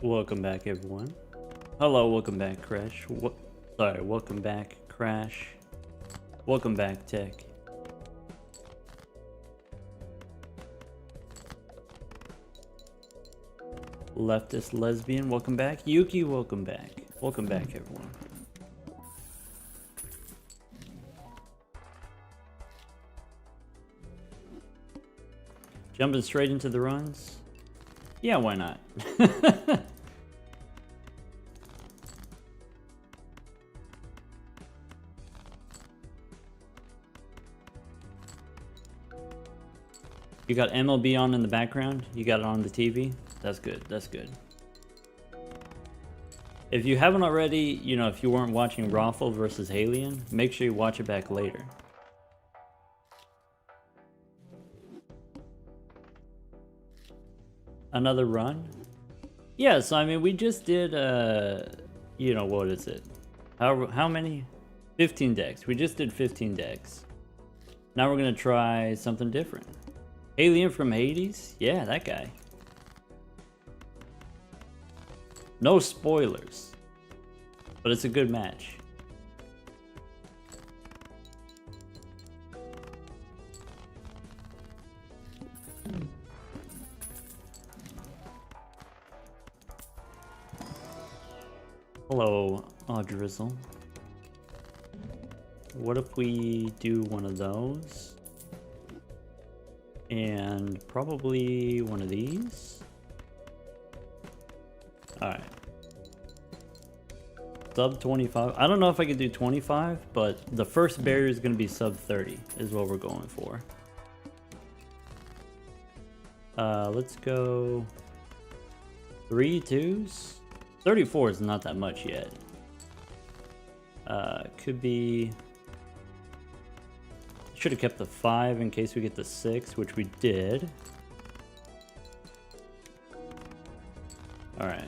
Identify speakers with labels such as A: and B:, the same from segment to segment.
A: Welcome back, everyone. Hello, welcome back, Crash. Sorry, welcome back, Crash. Welcome back, Tech. Leftist lesbian, welcome back. Yuki, welcome back. Welcome back, everyone. Jumping straight into the runs? Yeah, why not? You got MLB on in the background? You got it on the TV? That's good, that's good. If you haven't already, you know, if you weren't watching Raffle versus Alien, make sure you watch it back later. Another run? Yeah, so I mean, we just did, you know, what is it? How many? 15 decks. We just did 15 decks. Now we're gonna try something different. Alien from Hades? Yeah, that guy. No spoilers, but it's a good match. Hello, Drizzle. What if we do one of those? And probably one of these? Alright. Sub 25. I don't know if I could do 25, but the first barrier is going to be sub 30 is what we're going for. Let's go 3 2s. 34 is not that much yet. Could be... Should have kept the 5 in case we get the 6, which we did. Alright.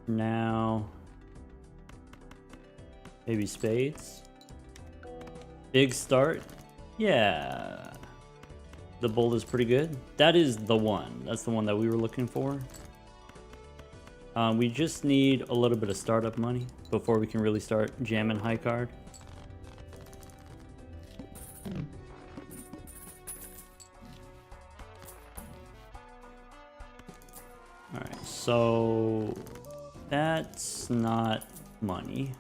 A: Now... maybe spades. Big start. Yeah. The bull is pretty good. That is the one. That's the one that we were looking for. We just need a little bit of startup money before we can really start jamming high card. Alright, so that's not money.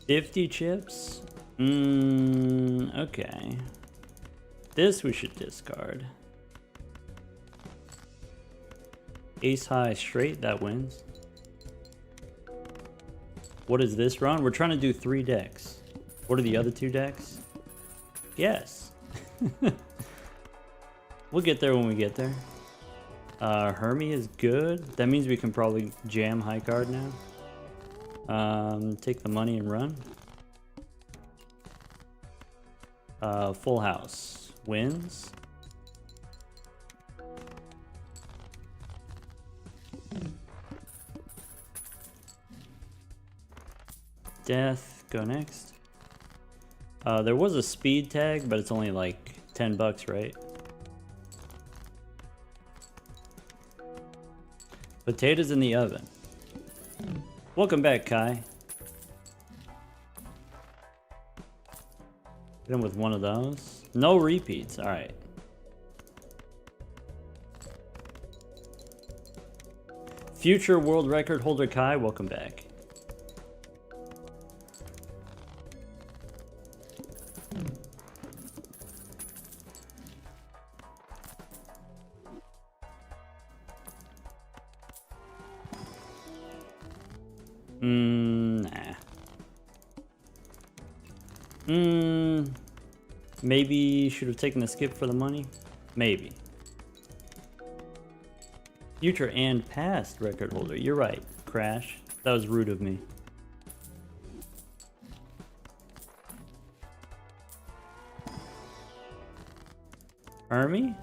A: $50 chips? Okay. This we should discard. Ace high straight, that wins. What is this run? We're trying to do 3 decks. What are the other 2 decks? Yes. We'll get there when we get there. Hermie is good. That means we can probably jam high card now. Take the money and run. Full house wins. Death, go next. There was a speed tag, but it's only like 10 bucks, right? Potatoes in the oven. Welcome back, Kai. Hit him with one of those. No repeats, alright. Future world record holder Kai, welcome back. Nah. Maybe should have taken the skip for the money. Maybe. Future and past record holder. You're right, Crash. That was rude of me. Army?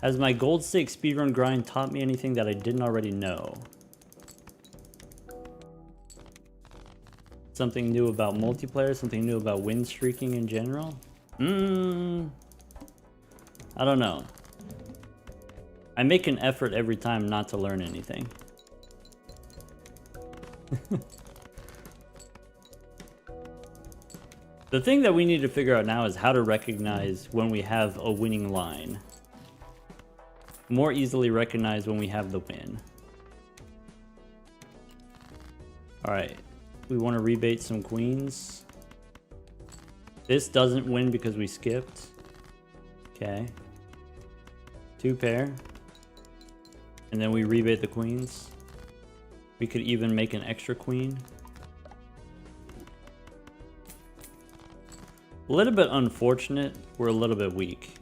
A: Has my gold stake speedrun grind taught me anything that I didn't already know? Something new about multiplayer? Something new about win streaking in general? I don't know. I make an effort every time not to learn anything. The thing that we need to figure out now is how to recognize when we have a winning line. More easily recognize when we have the win. Alright, we want to rebait some queens. This doesn't win because we skipped. Okay. 2 pair. And then we rebait the queens. We could even make an extra queen. A little bit unfortunate, we're a little bit weak.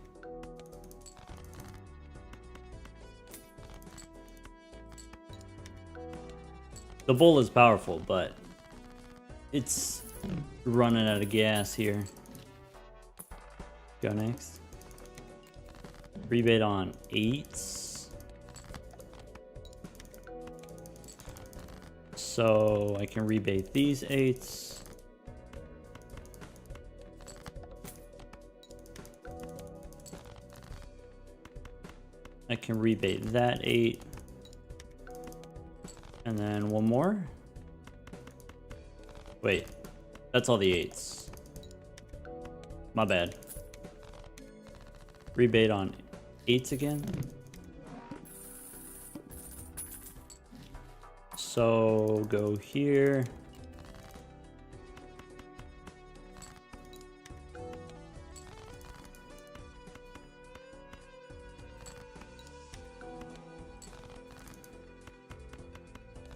A: The bull is powerful, but it's running out of gas here. Go next. Rebate on 8s. So I can rebate these 8s. I can rebate that 8. And then one more. Wait, that's all the 8s. My bad. Rebate on 8s again. So go here.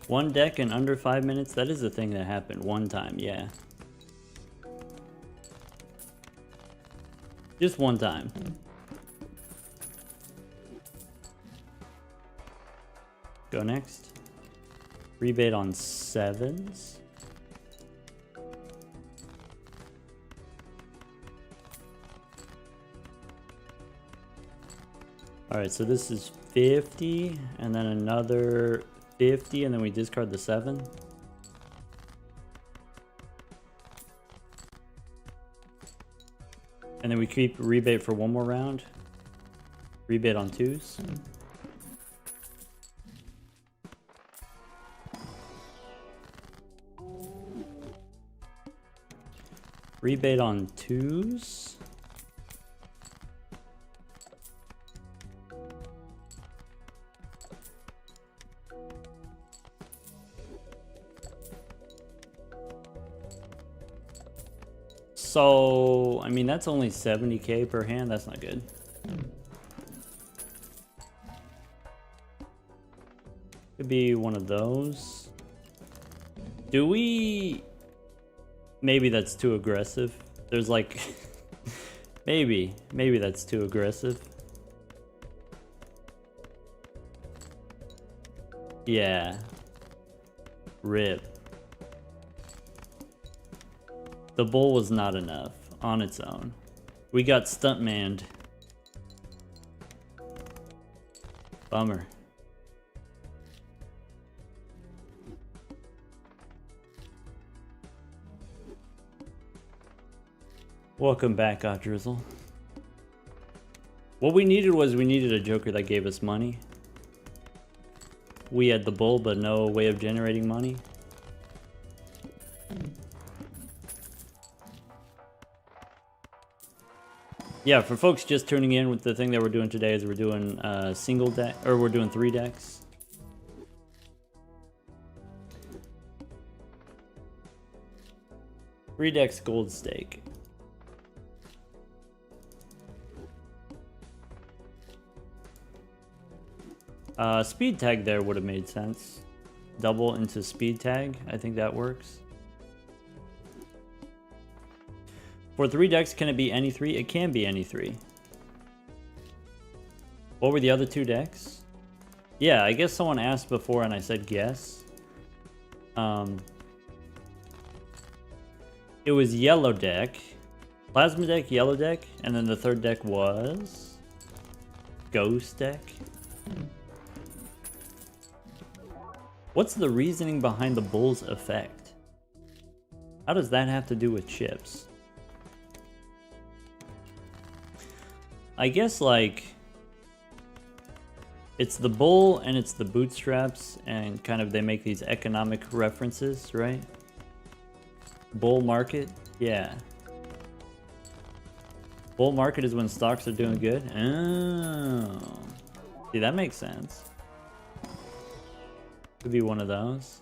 A: One deck in under 5 minutes? That is the thing that happened one time, yeah. Just one time. Go next. Rebate on 7s. Alright, so this is 50, and then another 50, and then we discard the 7. And then we keep rebate for one more round. Rebate on 2s. Rebate on 2s. So, I mean, that's only 70k per hand. That's not good. Could be one of those. Do we... Maybe that's too aggressive. There's like... maybe that's too aggressive. Yeah. RIP. The bull was not enough on its own. We got stuntmanned. Bummer. Welcome back, Drizzle. What we needed was we needed a joker that gave us money. We had the bull, but no way of generating money. Yeah, for folks just tuning in, with the thing that we're doing today is we're doing single deck, or we're doing 3 decks. Three decks gold stake. Speed tag there would have made sense. Double into speed tag, I think that works. For 3 decks, can it be any 3? It can be any 3. What were the other 2 decks? Yeah, I guess someone asked before and I said guess. It was yellow deck, plasma deck, yellow deck, and then the 3rd deck was Ghost deck? What's the reasoning behind the bull's effect? How does that have to do with chips? I guess like it's the bull and it's the bootstraps and kind of they make these economic references, right? Bull market? Yeah. Bull market is when stocks are doing good? Oh. See, that makes sense. Could be one of those.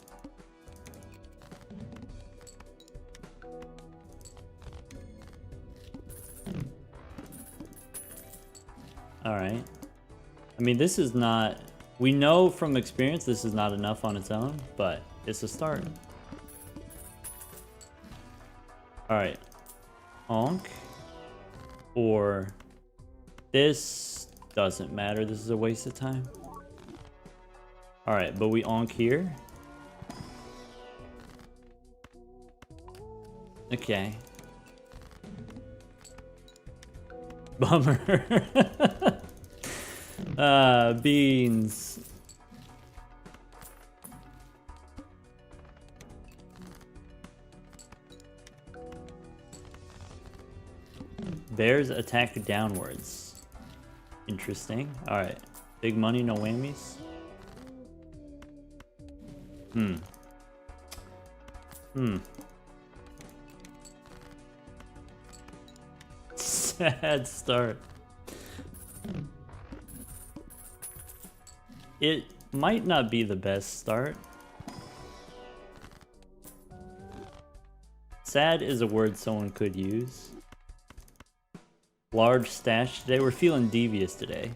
A: Alright. I mean, this is not... We know from experience this is not enough on its own, but it's a start. Alright. Honk. Or... This doesn't matter. This is a waste of time. Alright, but we onk here. Okay. Bummer. Beans. Bears attack downwards. Interesting. Alright. Big money, no whammies. Sad start. It might not be the best start. Sad is a word someone could use. Large stash today. We're feeling devious today.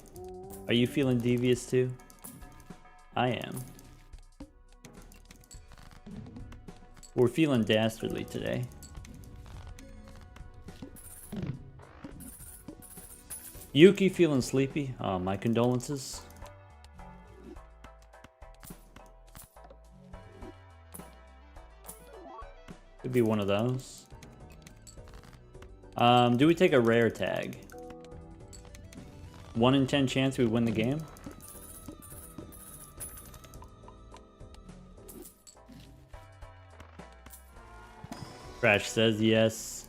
A: Are you feeling devious too? I am. We're feeling dastardly today. Yuki feeling sleepy? Oh, my condolences. Could be one of those. Do we take a rare tag? 1 in 10 chance we win the game? Crash says yes.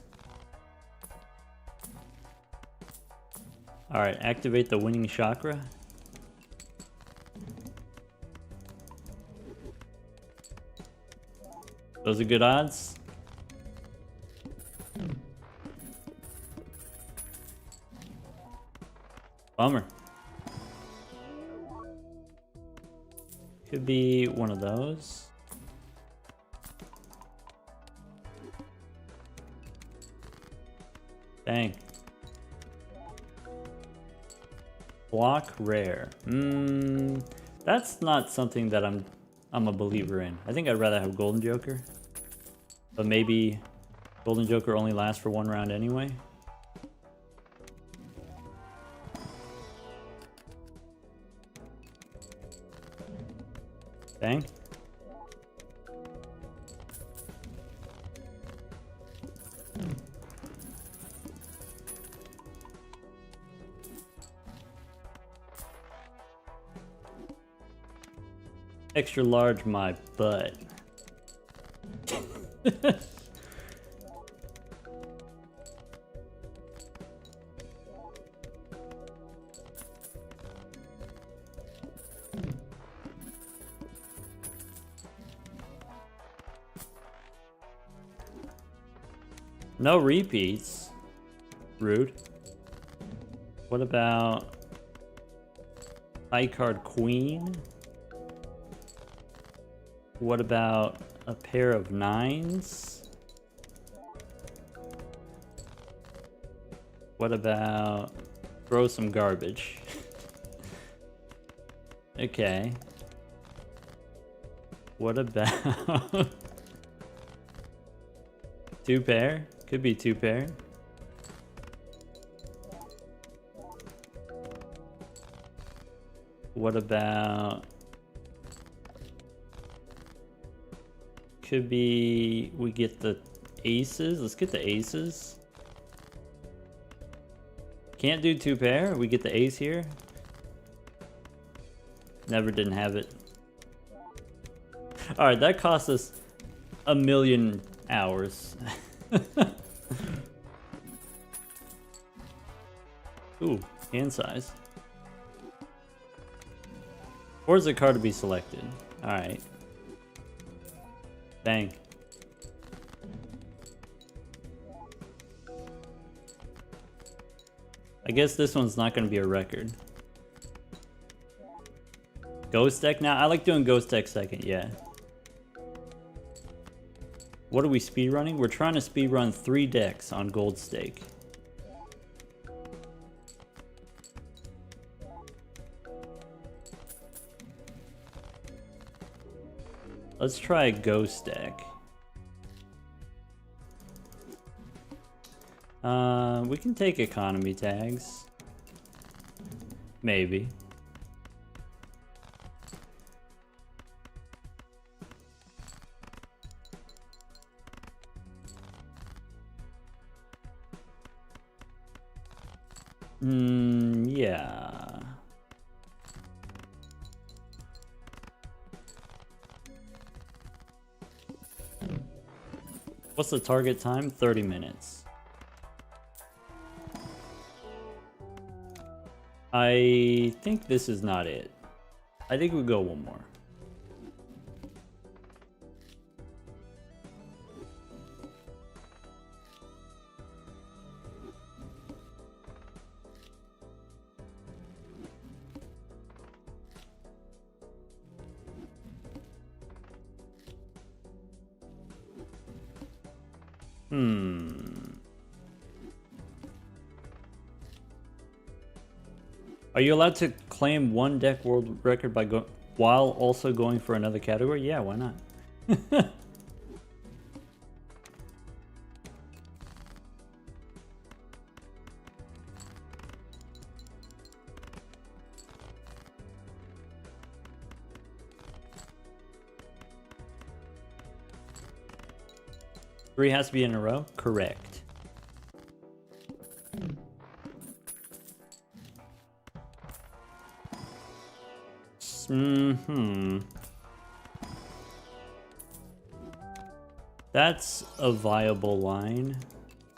A: Alright, activate the winning chakra. Those are good odds. Bummer. Could be one of those. Dang. Block rare. That's not something that I'm a believer in. I think I'd rather have Golden Joker. But maybe Golden Joker only lasts for 1 round anyway. Dang. Extra large my butt. No repeats. Rude. What about high card queen? What about a pair of 9s? What about throw some garbage? Okay. What about 2 pair? Could be 2 pair. What about... Could be... We get the aces. Let's get the aces. Can't do 2 pair. We get the ace here. Never didn't have it. Alright, that cost us 1,000,000 hours. Ooh, hand size. Where's the card to be selected? Alright. Bang. I guess this one's not going to be a record. Ghost deck now? I like doing ghost deck second, yeah. What are we speedrunning? We're trying to speedrun 3 decks on Gold Stake. Let's try a ghost deck. We can take economy tags. Maybe. Yeah. What's the target time? 30 minutes. I think this is not it. I think we'll go one more. Are you allowed to claim one deck world record by while also going for another category? Yeah, why not? Three has to be in a row? Correct. That's a viable line.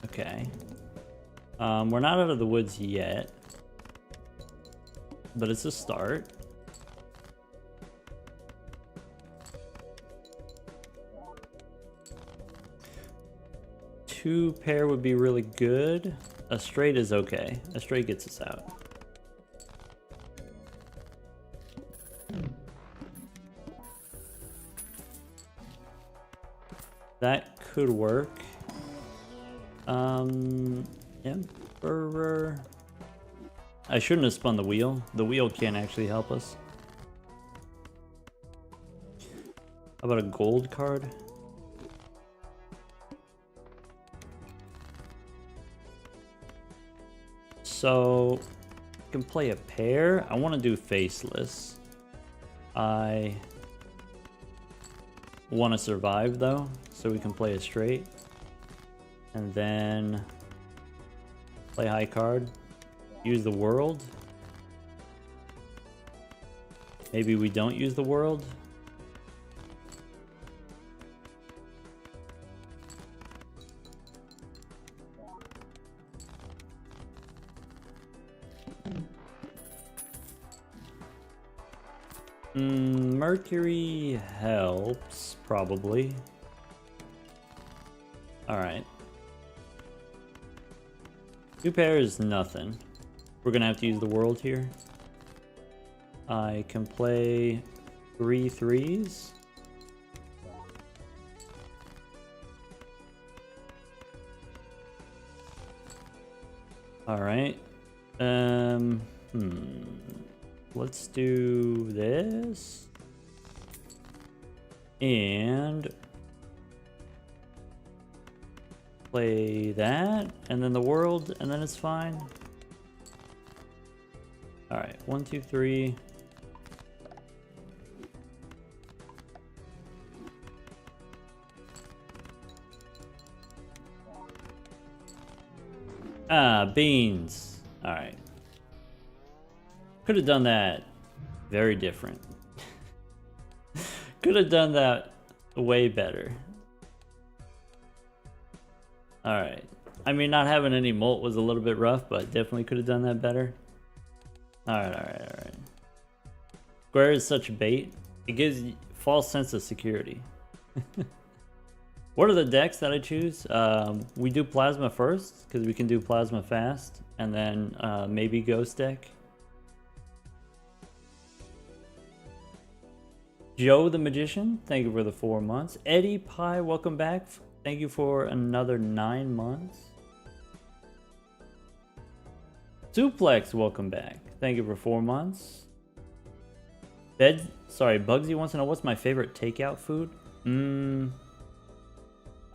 A: Okay. We're not out of the woods yet, but it's a start. Two pair would be really good. A straight is okay. A straight gets us out. That could work. Emperor. I shouldn't have spun the wheel. The wheel can't actually help us. How about a gold card? So, I can play a pair. I want to do faceless. I want to survive though, so we can play a straight. And then play high card. Use the world. Maybe we don't use the world. Mercury helps, probably. Alright. Two pair is nothing. We're gonna have to use the world here. I can play 3 threes. Alright. Let's do this. And play that, and then the world, and then it's fine. Alright, 1, 2, 3. Ah, beans. Alright. Could have done that Very different. Could have done that way better. Alright. I mean, not having any molt was a little bit rough, but definitely could have done that better. Alright. Square is such a bait. It gives you a false sense of security. What are the decks that I choose? We do Plasma first, because we can do Plasma fast, and then maybe Ghost deck. Joe the Magician, thank you for the 4 months. Eddie Pie, welcome back. Thank you for another 9 months. Suplex, welcome back. Thank you for 4 months. Bugsy wants to know what's my favorite takeout food?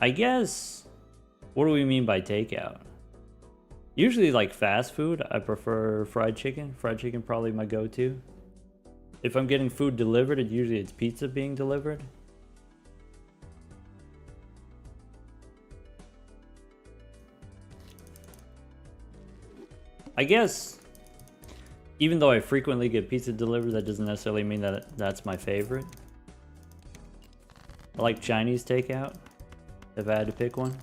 A: I guess, what do we mean by takeout? Usually like fast food, I prefer fried chicken. Fried chicken probably my go-to. If I'm getting food delivered, usually it's pizza being delivered. I guess, even though I frequently get pizza delivered, that doesn't necessarily mean that that's my favorite. I like Chinese takeout, if I had to pick one.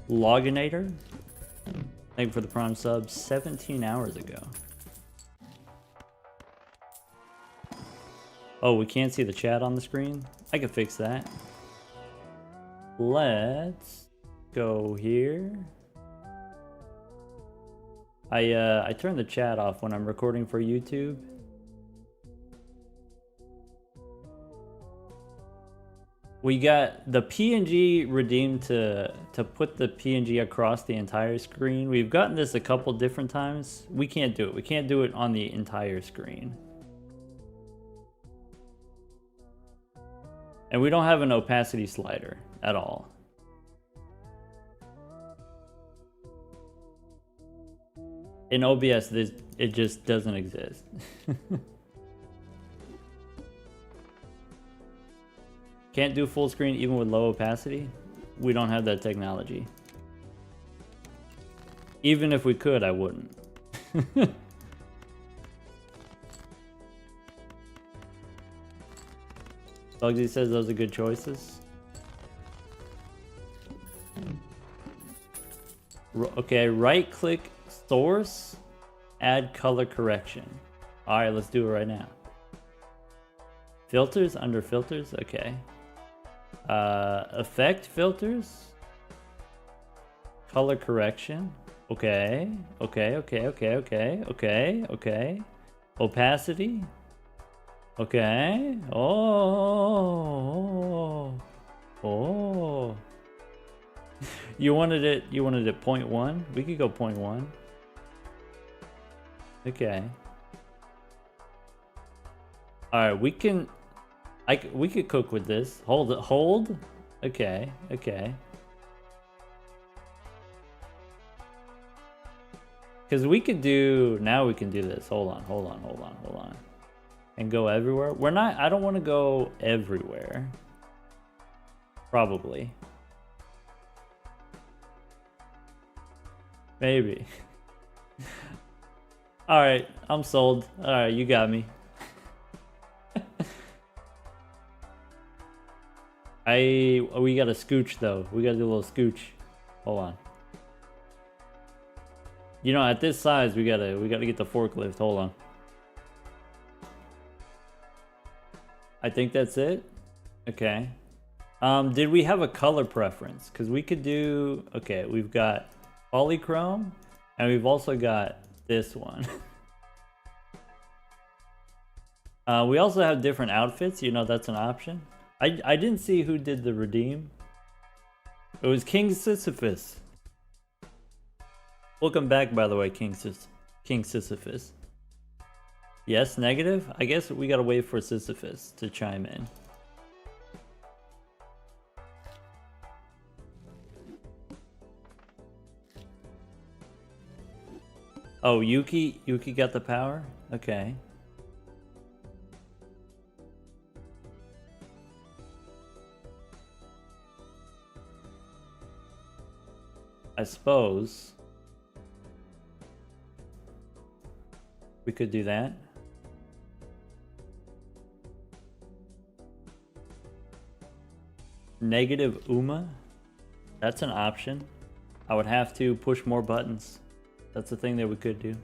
A: Loginator, thank you for the Prime sub 17 hours ago. Oh, we can't see the chat on the screen? I can fix that. Let's go here. I turn the chat off when I'm recording for YouTube. We got the PNG redeemed to put the PNG across the entire screen. We've gotten this a couple different times. We can't do it. We can't do it on the entire screen. And we don't have an opacity slider at all. In OBS, it just doesn't exist. Can't do full screen even with low opacity? We don't have that technology. Even if we could, I wouldn't. Bugsy says those are good choices. Okay, right click source, add color correction. Alright, let's do it right now. Filters, under filters, okay. Effect filters. Color correction. Okay. Opacity. Okay. Oh. You wanted it 0.1? We could go 0.1. Okay. Alright, we could cook with this. Hold it, hold. Okay. Because we could do, now we can do this. Hold on. And go everywhere. I don't want to go everywhere. Probably. Maybe. Alright, I'm sold. Alright, you got me. We gotta scooch though. We gotta do a little scooch. Hold on. You know, at this size, we gotta get the forklift. Hold on. I think that's it. Okay. Did we have a color preference? Because we could do. Okay, we've got polychrome, and we've also got this one. We also have different outfits. You know, that's an option. I didn't see who did the redeem. It was King Sisyphus. Welcome back, by the way, King Sisyphus. Yes, negative? I guess we gotta wait for Sisyphus to chime in. Oh, Yuki got the power? Okay. I suppose. We could do that. Negative UMA. That's an option. I would have to push more buttons. That's the thing that we could do.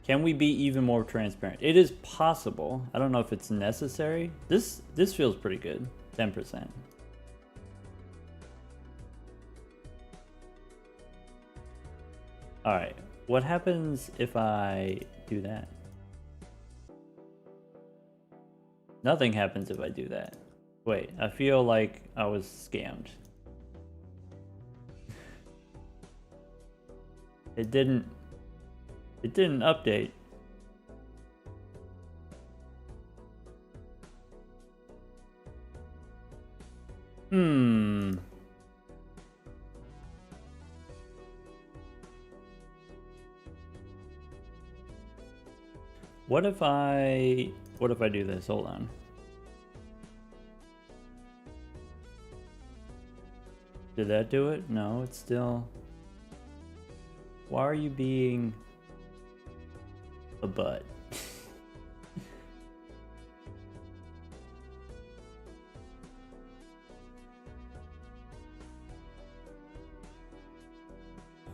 A: Can we be even more transparent? It is possible. I don't know if it's necessary. This feels pretty good. 10%. All right. What happens if I do that? Nothing happens if I do that. Wait, I feel like I was scammed. It didn't update. What if I do this? Hold on. Did that do it? No, it's still... Why are you being a butt?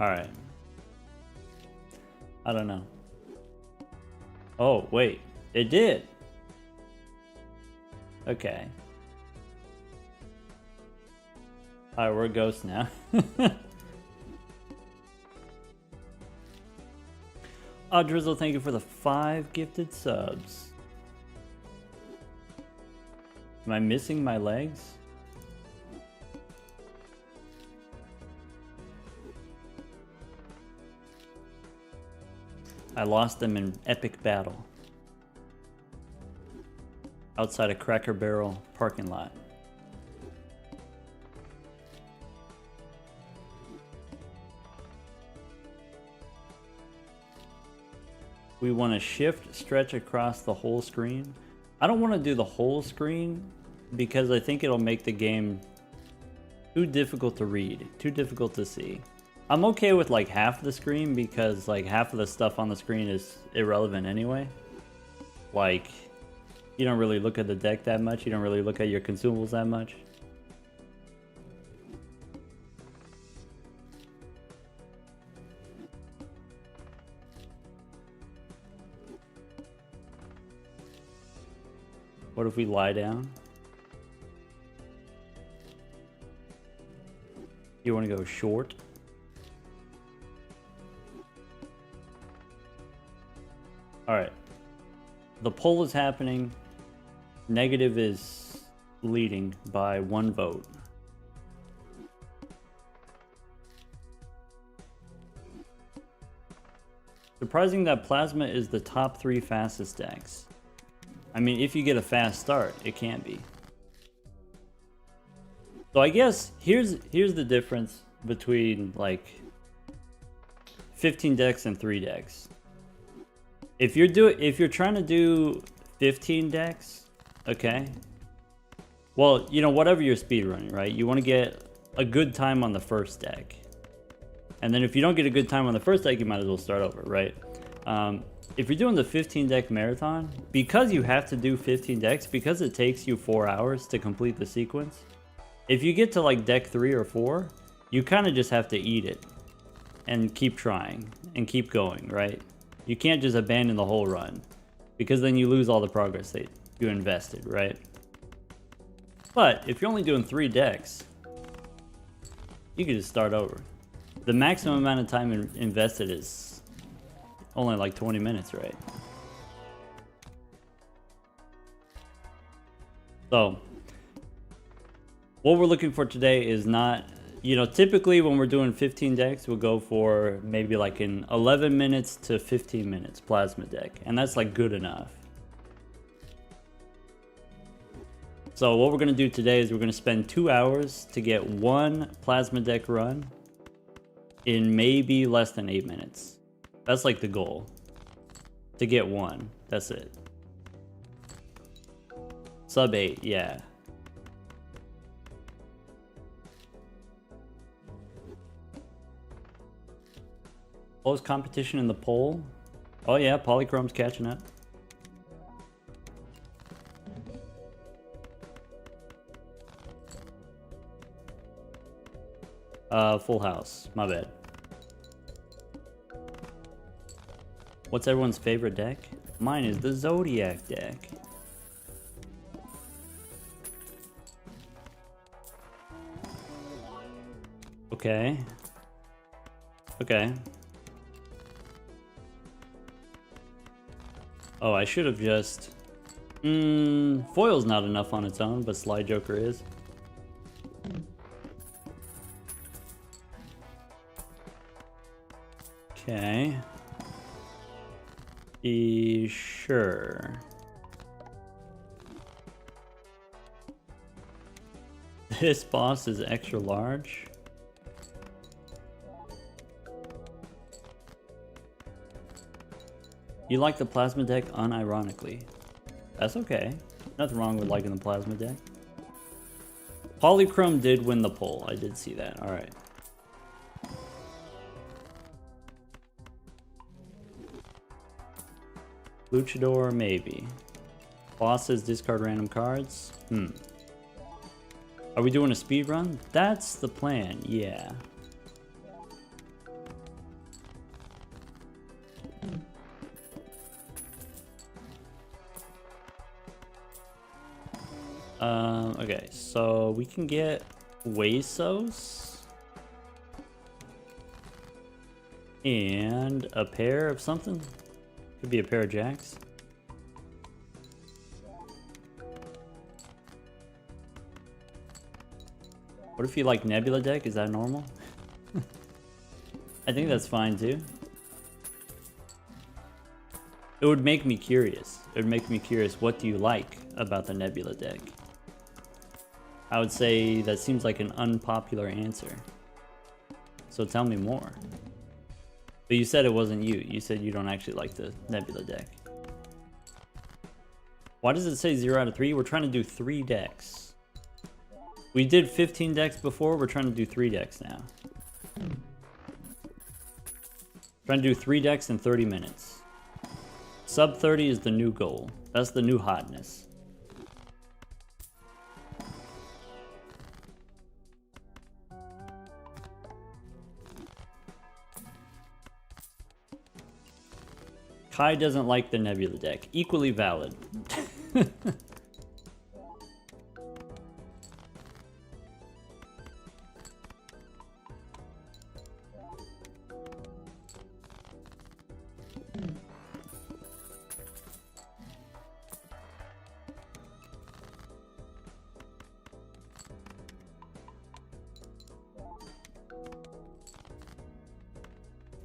A: All right. I don't know. Oh, wait. It did. Okay. All right, we're a ghost now. Oh, Drizzle, thank you for the 5 gifted subs. Am I missing my legs? I lost them in epic battle. Outside a Cracker Barrel parking lot. We want to shift stretch across the whole screen. I don't want to do the whole screen because I think it'll make the game too difficult to read, too difficult to see. I'm okay with like half the screen because like half of the stuff on the screen is irrelevant anyway. Like you don't really look at the deck that much, you don't really look at your consumables that much. What if we lie down? You want to go short? All right. The poll is happening. Negative is leading by 1 vote. Surprising that Plasma is the top 3 fastest decks. I mean, if you get a fast start, it can't be. So I guess here's the difference between like 15 decks and 3 decks. If you're trying to do 15 decks, okay. Well, you know, whatever you're speedrunning, right? You want to get a good time on the first deck. And then if you don't get a good time on the first deck, you might as well start over, right? If you're doing the 15 deck marathon, because you have to do 15 decks, because it takes you 4 hours to complete the sequence, if you get to like deck 3 or 4, you kind of just have to eat it and keep trying and keep going, right? You can't just abandon the whole run because then you lose all the progress that you invested, right? But if you're only doing 3 decks, you can just start over. The maximum amount of time invested is only like 20 minutes, right? So what we're looking for today is not, you know, typically when we're doing 15 decks, we'll go for maybe like an 11 minutes to 15 minutes plasma deck. And that's like good enough. So what we're going to do today is we're going to spend 2 hours to get 1 plasma deck run in maybe less than 8 minutes. That's like the goal. To get 1. That's it. Sub 8, yeah. Close competition in the poll. Oh yeah, Polychrome's catching up. Full house. My bad. What's everyone's favorite deck? Mine is the Zodiac deck. Okay. Okay. Oh, I should have just... Foil's not enough on its own, but Slide Joker is. Okay. Sure. This boss is extra large. You like the plasma deck unironically. That's okay. Nothing wrong with liking the plasma deck. Polychrome did win the poll. I did see that. Alright. Luchador, maybe. Bosses discard random cards. Are we doing a speed run? That's the plan, yeah. Okay, so we can get Huesos and a pair of something. Could be a pair of jacks. What if you like Nebula deck? Is that normal? I think that's fine too. It would make me curious. It would make me curious, what do you like about the Nebula deck? I would say that seems like an unpopular answer. So tell me more. But you said it wasn't you. You said you don't actually like the Nebula deck. Why does it say 0 out of 3? We're trying to do 3 decks. We did 15 decks before. We're trying to do 3 decks now. Trying to do 3 decks in 30 minutes. Sub 30 is the new goal. That's the new hotness. Kai doesn't like the Nebula deck. Equally valid.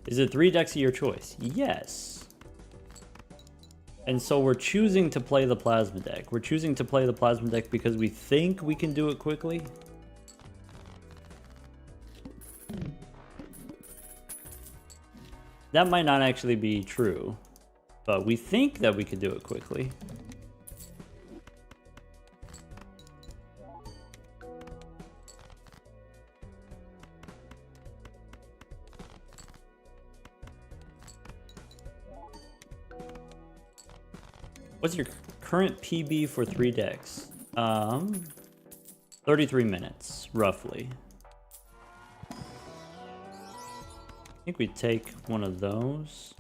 A: Is it 3 decks of your choice? Yes. And so we're choosing to play the plasma deck. We're choosing to play the plasma deck because we think we can do it quickly. That might not actually be true, but we think that we could do it quickly. What's your current PB for 3 decks? 33 minutes, roughly. I think we take one of those.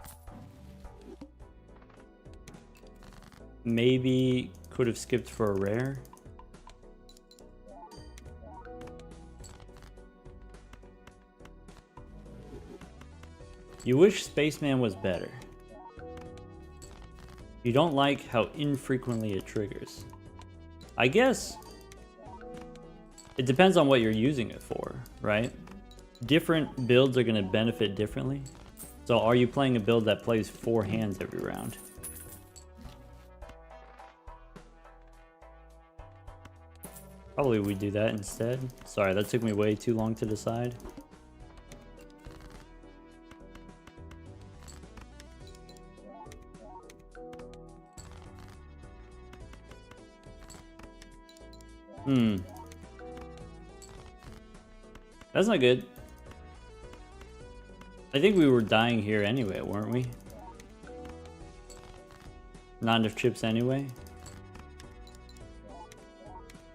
A: Maybe could have skipped for a rare. You wish Spaceman was better. You don't like how infrequently it triggers. I guess it depends on what you're using it for, right? Different builds are going to benefit differently. So are you playing a build that plays 4 hands every round? Probably we do that instead. Sorry, that took me way too long to decide. That's not good. I think we were dying here anyway, weren't we? Not enough chips anyway.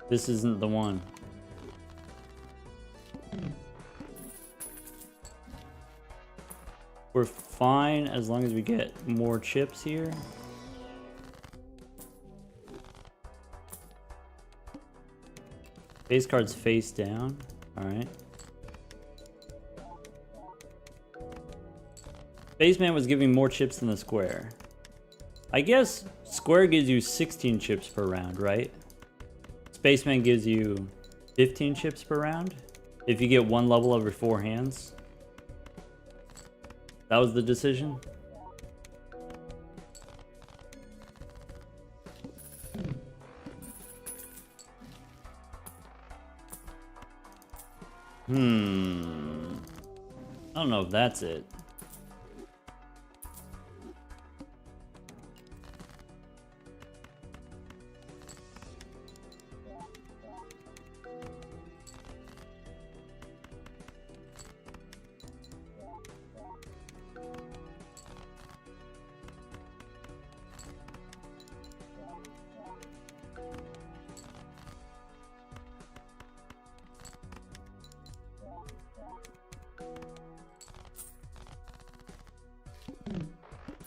A: This isn't the one. We're fine as long as we get more chips here. Base card's face down. Alright. Spaceman was giving more chips than the square. I guess square gives you 16 chips per round, right? Spaceman gives you 15 chips per round if you get one level every 4 hands. That was the decision. I don't know if that's it.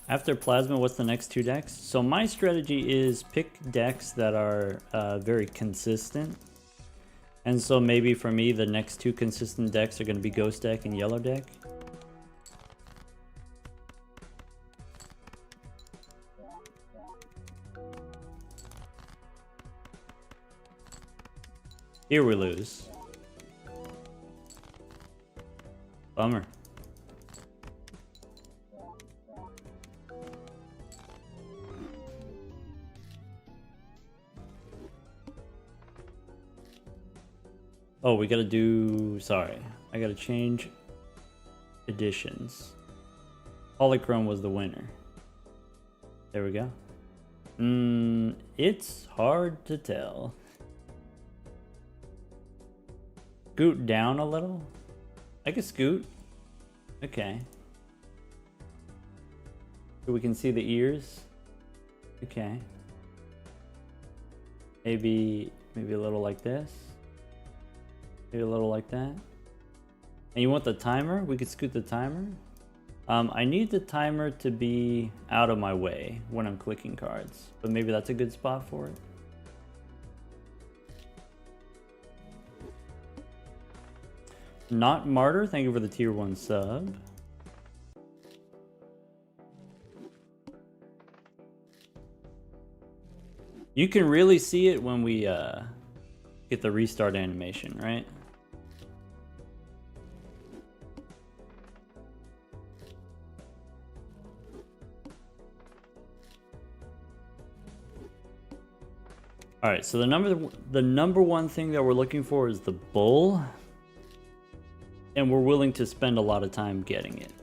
A: After Plasma, what's the next 2 decks? So my strategy is pick decks that are very consistent. And so maybe for me, the next 2 consistent decks are going to be Ghost Deck and Yellow Deck. Here we lose. Bummer. Oh, we gotta do... Sorry. I gotta change editions. Polychrome was the winner. There we go. It's hard to tell. Scoot down a little? I can scoot. Okay. So we can see the ears. Okay. Maybe a little like this. Maybe a little like that. And you want the timer? We could scoot the timer. I need the timer to be out of my way when I'm clicking cards, but maybe that's a good spot for it. Not Martyr, thank you for the tier 1 sub. You can really see it when we get the restart animation, right? All right, so the number one thing that we're looking for is the bull, and we're willing to spend a lot of time getting it.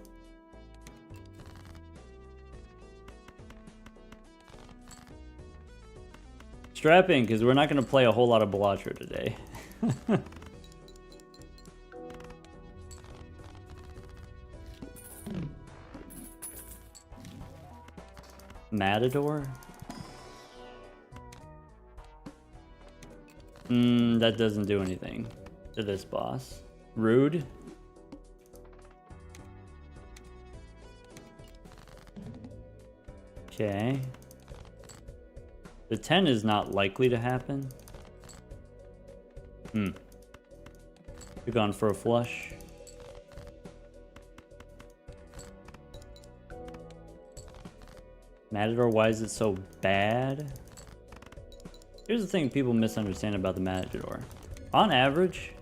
A: Strap in, because we're not going to play a whole lot of Balatro today. Matador? That doesn't do anything to this boss. Rude. Okay. The 10 is not likely to happen. We've gone for a flush. Matador, why is it so bad? Here's the thing people misunderstand about the Matador. On average,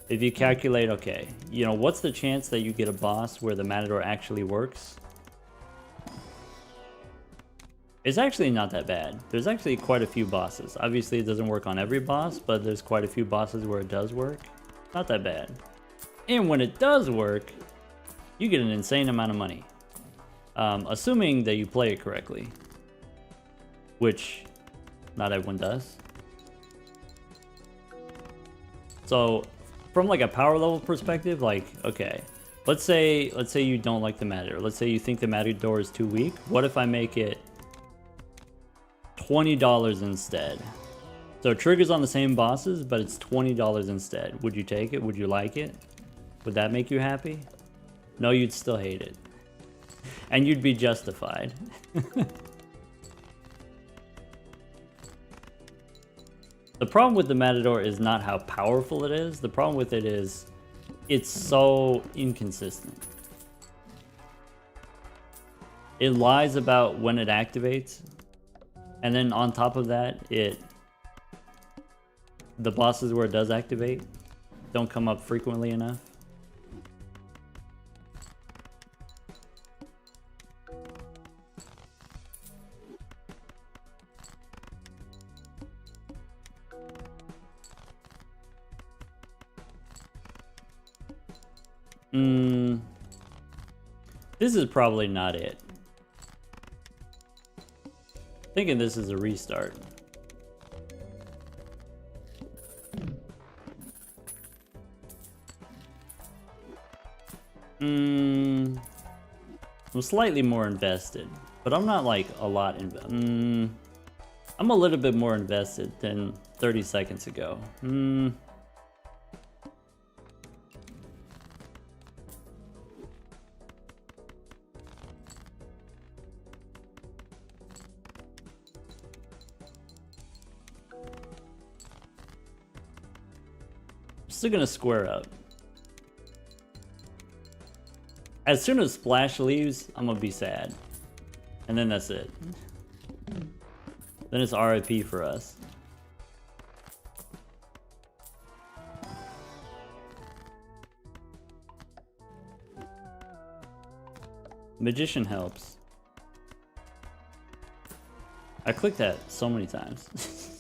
A: if you calculate, okay, you know, what's the chance that you get a boss where the Matador actually works? It's actually not that bad. There's actually quite a few bosses. Obviously, it doesn't work on every boss, but there's quite a few bosses where it does work. Not that bad. And when it does work, you get an insane amount of money. Assuming that you play it correctly. Which not everyone does. So, from like a power level perspective, like, okay, Let's say you don't like the Matador. Let's say you think the Matador is too weak. What if I make it $20 instead? So it triggers on the same bosses, but it's $20 instead. Would you take it? Would you like it? Would that make you happy? No, you'd still hate it. And you'd be justified. The problem with the Matador is not how powerful it is. The problem with it is it's so inconsistent. It lies about when it activates. And then on top of that, the bosses where it does activate don't come up frequently enough. This is probably not it. Thinking this is a restart. I'm slightly more invested, but I'm not like a lot I'm a little bit more invested than 30 seconds ago. Still gonna square up. As soon as Splash leaves, I'm gonna be sad. And then that's it. Then it's RIP for us. Magician helps. I clicked that so many times.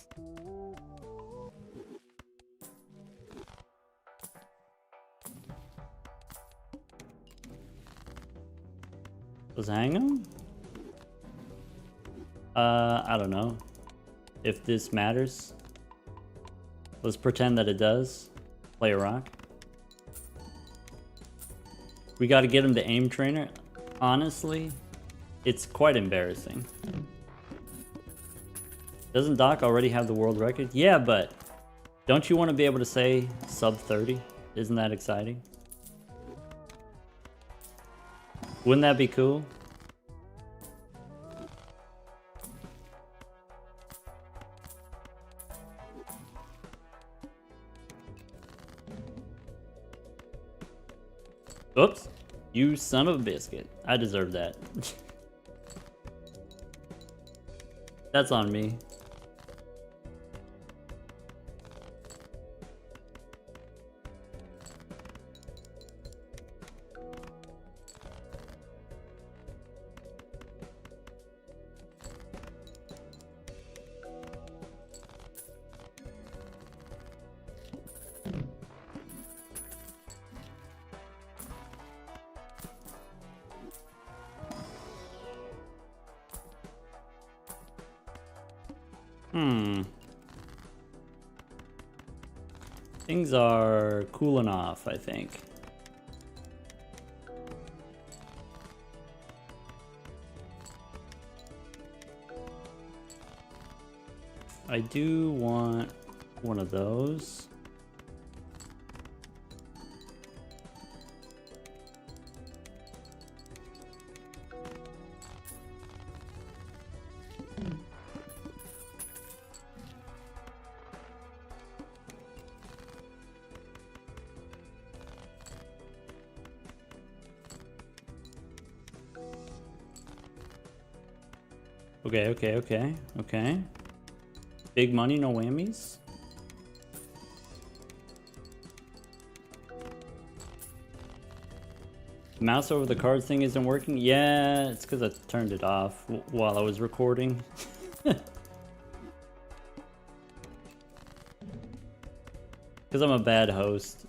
A: Let's hang him? I don't know. If this matters. Let's pretend that it does. Play a rock. We gotta get him to aim trainer. Honestly, it's quite embarrassing. Doesn't Doc already have the world record? Yeah, but don't you want to be able to say sub 30? Isn't that exciting? Wouldn't that be cool? Oops. You son of a biscuit. I deserve that. That's on me. Things are cooling off, I think. I do want one of those. Okay. Big money, no whammies. The mouse over the cards thing isn't working? Yeah, it's because I turned it off while I was recording. Because I'm a bad host.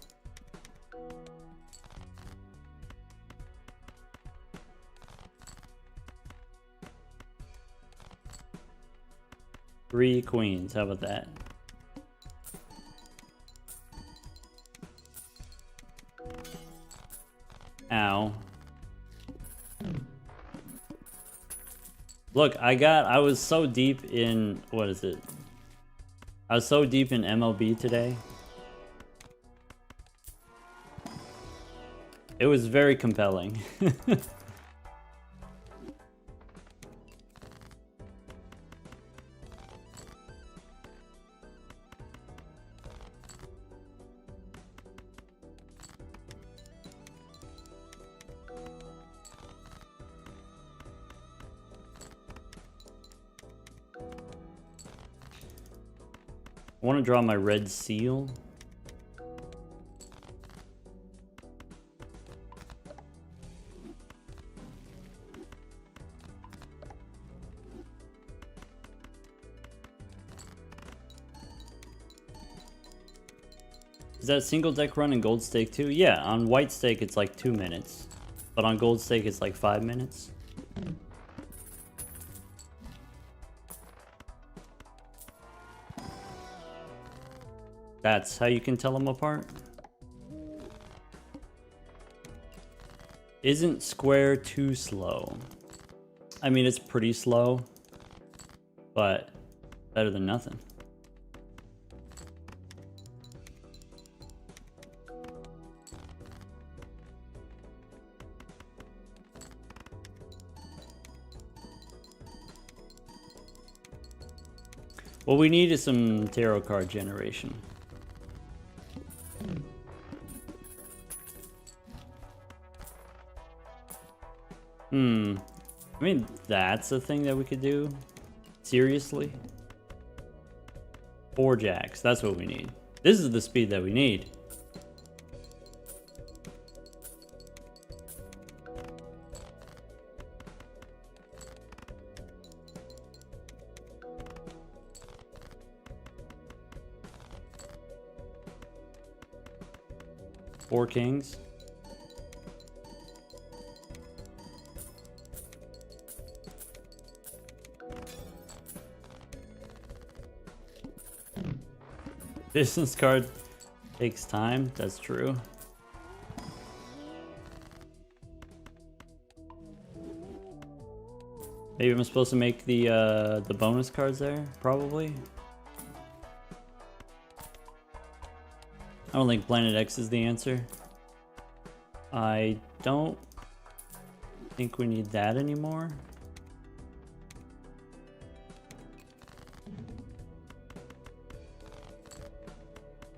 A: Three queens, how about that? Ow. Look, I was so deep in, what is it? I was so deep in MLB today. It was very compelling. I want to draw my red seal. Is that a single deck run in gold stake too? Yeah, on white stake it's like 2 minutes, but on gold stake it's like 5 minutes. That's how you can tell them apart. Isn't square too slow? I mean, it's pretty slow, but better than nothing. What we need is some tarot card generation. I mean, that's a thing that we could do. Seriously? 4 jacks, that's what we need. This is the speed that we need. Four kings. Business card takes time, that's true. Maybe I'm supposed to make the bonus cards there, probably. I don't think Planet X is the answer. I don't think we need that anymore.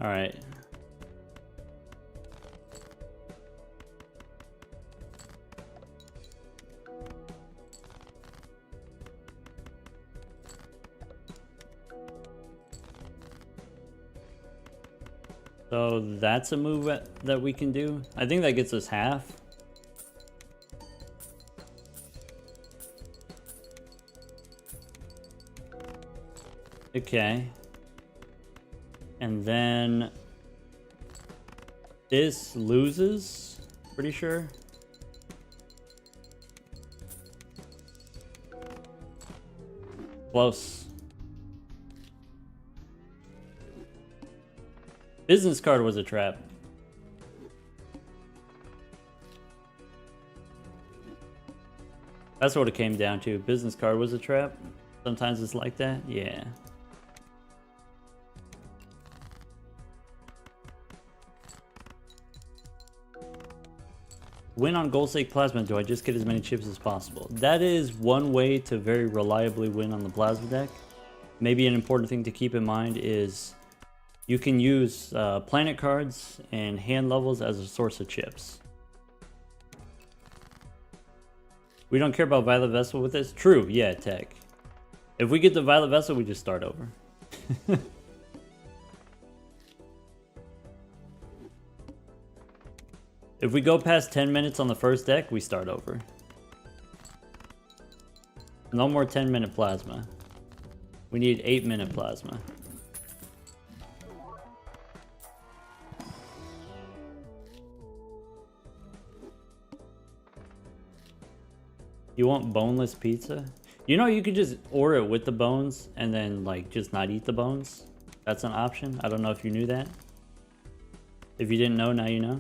A: All right. So that's a move that we can do. I think that gets us half. Okay. And then this loses, pretty sure. Close. Business card was a trap. That's what it came down to. Business card was a trap. Sometimes it's like that. Yeah. Win on Gold Stake Plasma, do I just get as many chips as possible? That is one way to very reliably win on the Plasma deck. Maybe an important thing to keep in mind is you can use planet cards and hand levels as a source of chips. We don't care about Violet Vessel with this? True, yeah, tech. If we get the Violet Vessel, we just start over. If we go past 10 minutes on the first deck, we start over. No more 10-minute plasma. We need 8-minute plasma. You want boneless pizza? You know, you could just order it with the bones and then like just not eat the bones. That's an option. I don't know if you knew that. If you didn't know, now you know.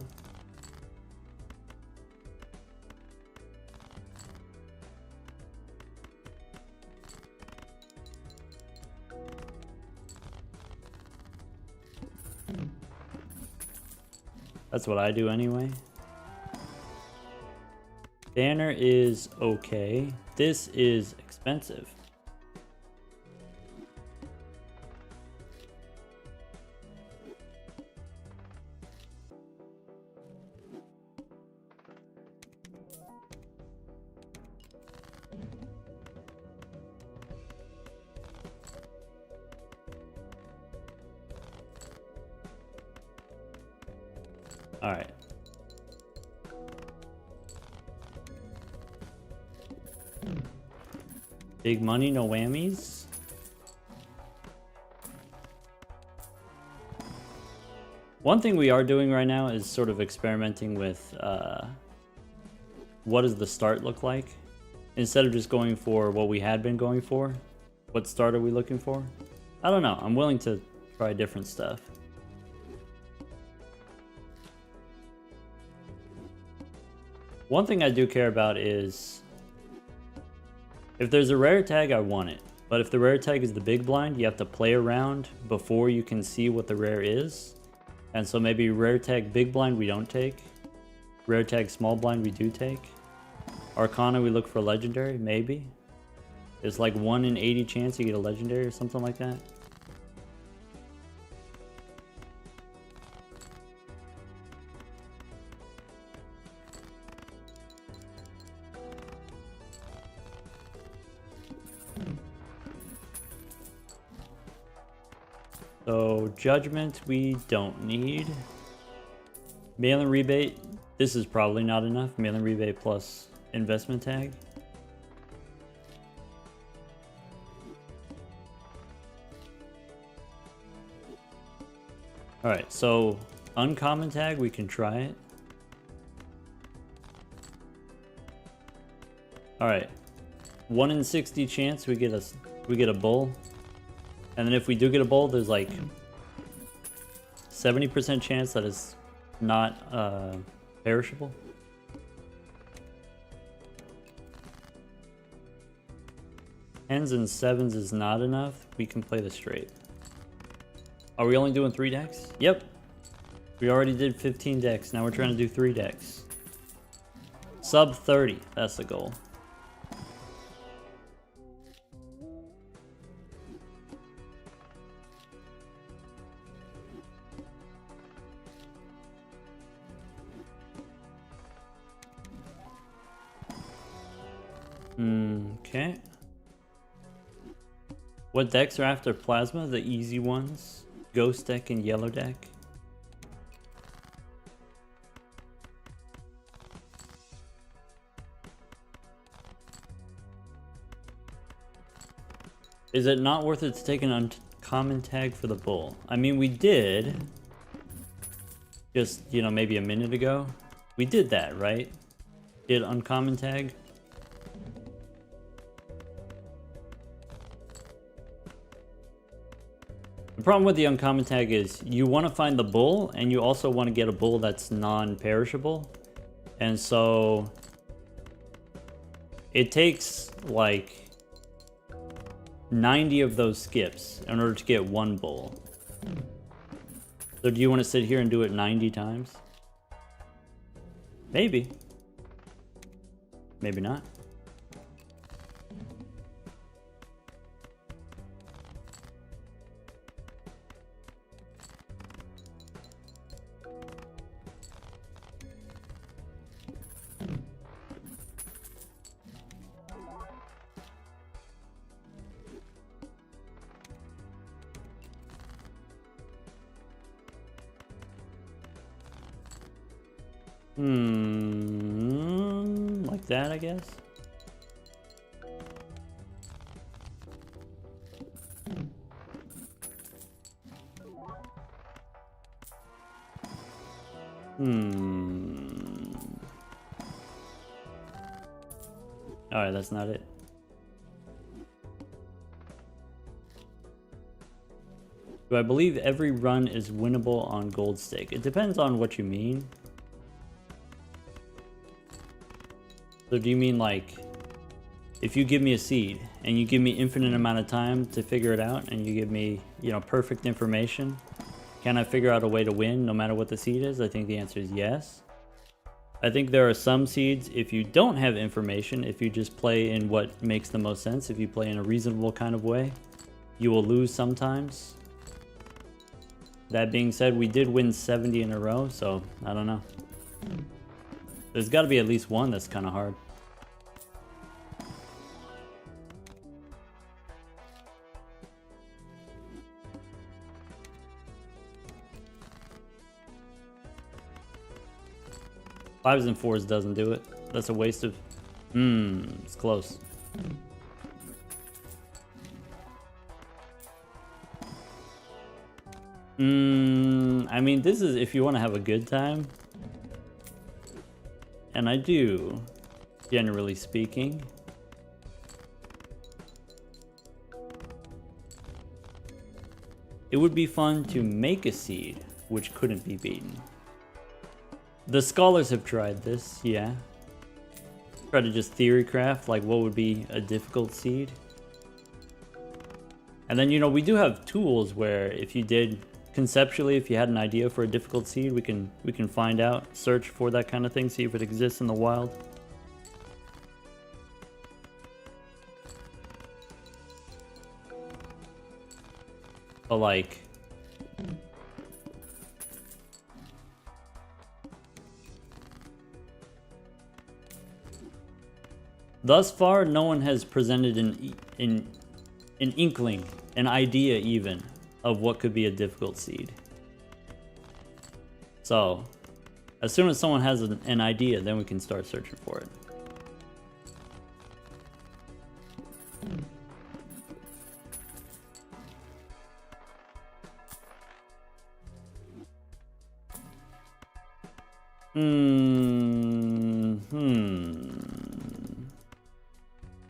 A: That's what I do anyway. Banner is okay. This is expensive. All right. Big money, no whammies. One thing we are doing right now is sort of experimenting with what does the start look like? Instead of just going for what we had been going for, what start are we looking for? I don't know. I'm willing to try different stuff. One thing I do care about is if there's a rare tag, I want it. But if the rare tag is the big blind, you have to play around before you can see what the rare is. And so maybe rare tag big blind we don't take. Rare tag small blind we do take. Arcana we look for legendary, maybe. It's like 1 in 80 chance you get a legendary or something like that. So judgment we don't need. Mail-in rebate, this is probably not enough. Mail-in rebate plus investment tag. Alright, so uncommon tag, we can try it. Alright. 1 in 60 chance we get a bull. And then if we do get a bull, there's like 70% chance that it's not perishable. Tens and sevens is not enough. We can play the straight. Are we only doing 3 decks? Yep. We already did 15 decks. Now we're trying to do 3 decks. Sub 30. That's the goal. Okay. What decks are after Plasma? The easy ones. Ghost deck and yellow deck. Is it not worth it to take an uncommon tag for the bull? I mean, we did. Just, you know, maybe a minute ago. We did that, right? Did uncommon tag. The problem with the uncommon tag is you want to find the bull and you also want to get a bull that's non-perishable. And so it takes like 90 of those skips in order to get 1 bull. So do you want to sit here and do it 90 times? Maybe. Maybe not. Like that, I guess. Alright, that's not it. Do I believe every run is winnable on gold stake? It depends on what you mean. So do you mean like, if you give me a seed and you give me infinite amount of time to figure it out and you give me, you know, perfect information Can I figure out a way to win no matter what the seed is? I think the answer is yes. I think there are some seeds, if you don't have information, if you just play in what makes the most sense, if you play in a reasonable kind of way, you will lose sometimes. That being said, we did win 70 in a row, so I don't know. There's got to be at least one that's kind of hard. Fives and fours doesn't do it. That's a waste of... it's close. I mean, this is if you want to have a good time. And I do, generally speaking. It would be fun to make a seed which couldn't be beaten. The scholars have tried this, yeah. Try to just theory craft, like what would be a difficult seed. And then, you know, we do have tools where if you did, conceptually, if you had an idea for a difficult seed, we can find out, search for that kind of thing, see if it exists in the wild. But like... thus far, no one has presented an inkling, an idea even, of what could be a difficult seed. So, as soon as someone has an idea, then we can start searching for it.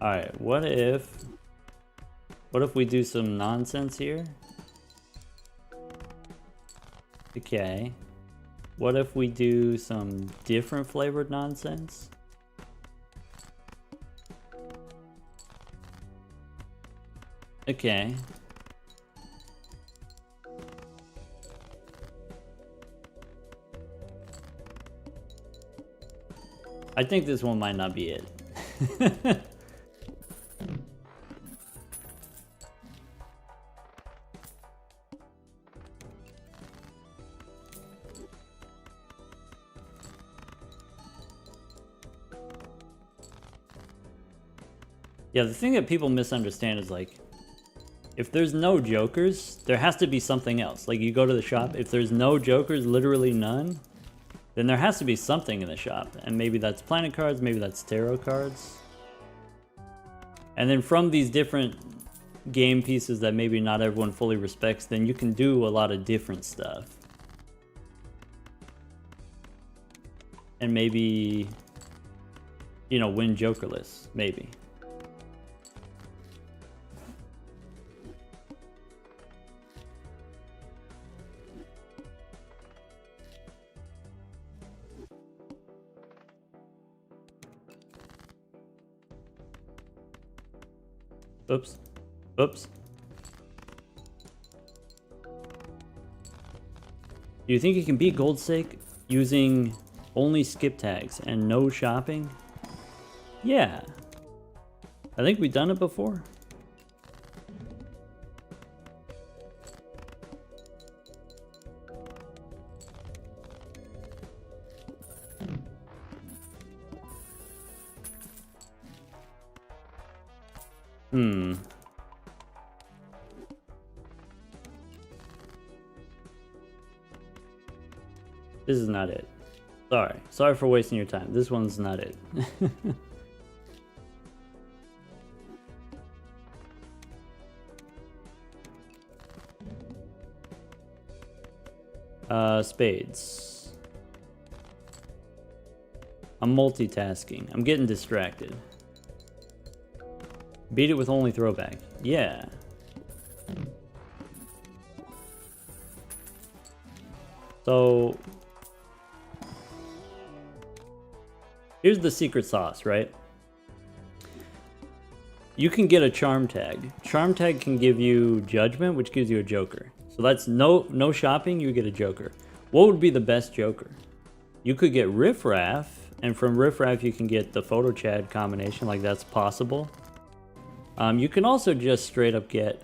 A: Alright, what if we do some nonsense here? Okay. What if we do some different flavored nonsense? Okay. I think this one might not be it. Yeah, the thing that people misunderstand is like, if there's no jokers, there has to be something else. Like you go to the shop, if there's no jokers, literally none, then there has to be something in the shop. And maybe that's planet cards, maybe that's tarot cards. And then from these different game pieces that maybe not everyone fully respects, then you can do a lot of different stuff. And maybe, you know, win jokerless, maybe. Oops. Oops. Do you think you can beat Gold Stake using only skip tags and no shopping? Yeah. I think we've done it before. This is not it. Sorry for wasting your time. This one's not it. Spades. I'm multitasking. I'm getting distracted. Beat it with only throwback. Yeah. So here's the secret sauce, right? You can get a charm tag. Charm tag can give you judgment, which gives you a joker. So So that's no shopping, you get a Joker. What would be the best Joker? You could get Riff Raff, and from Riff Raff you can get the Photo Chad combination, like that's possible. You can also just straight up get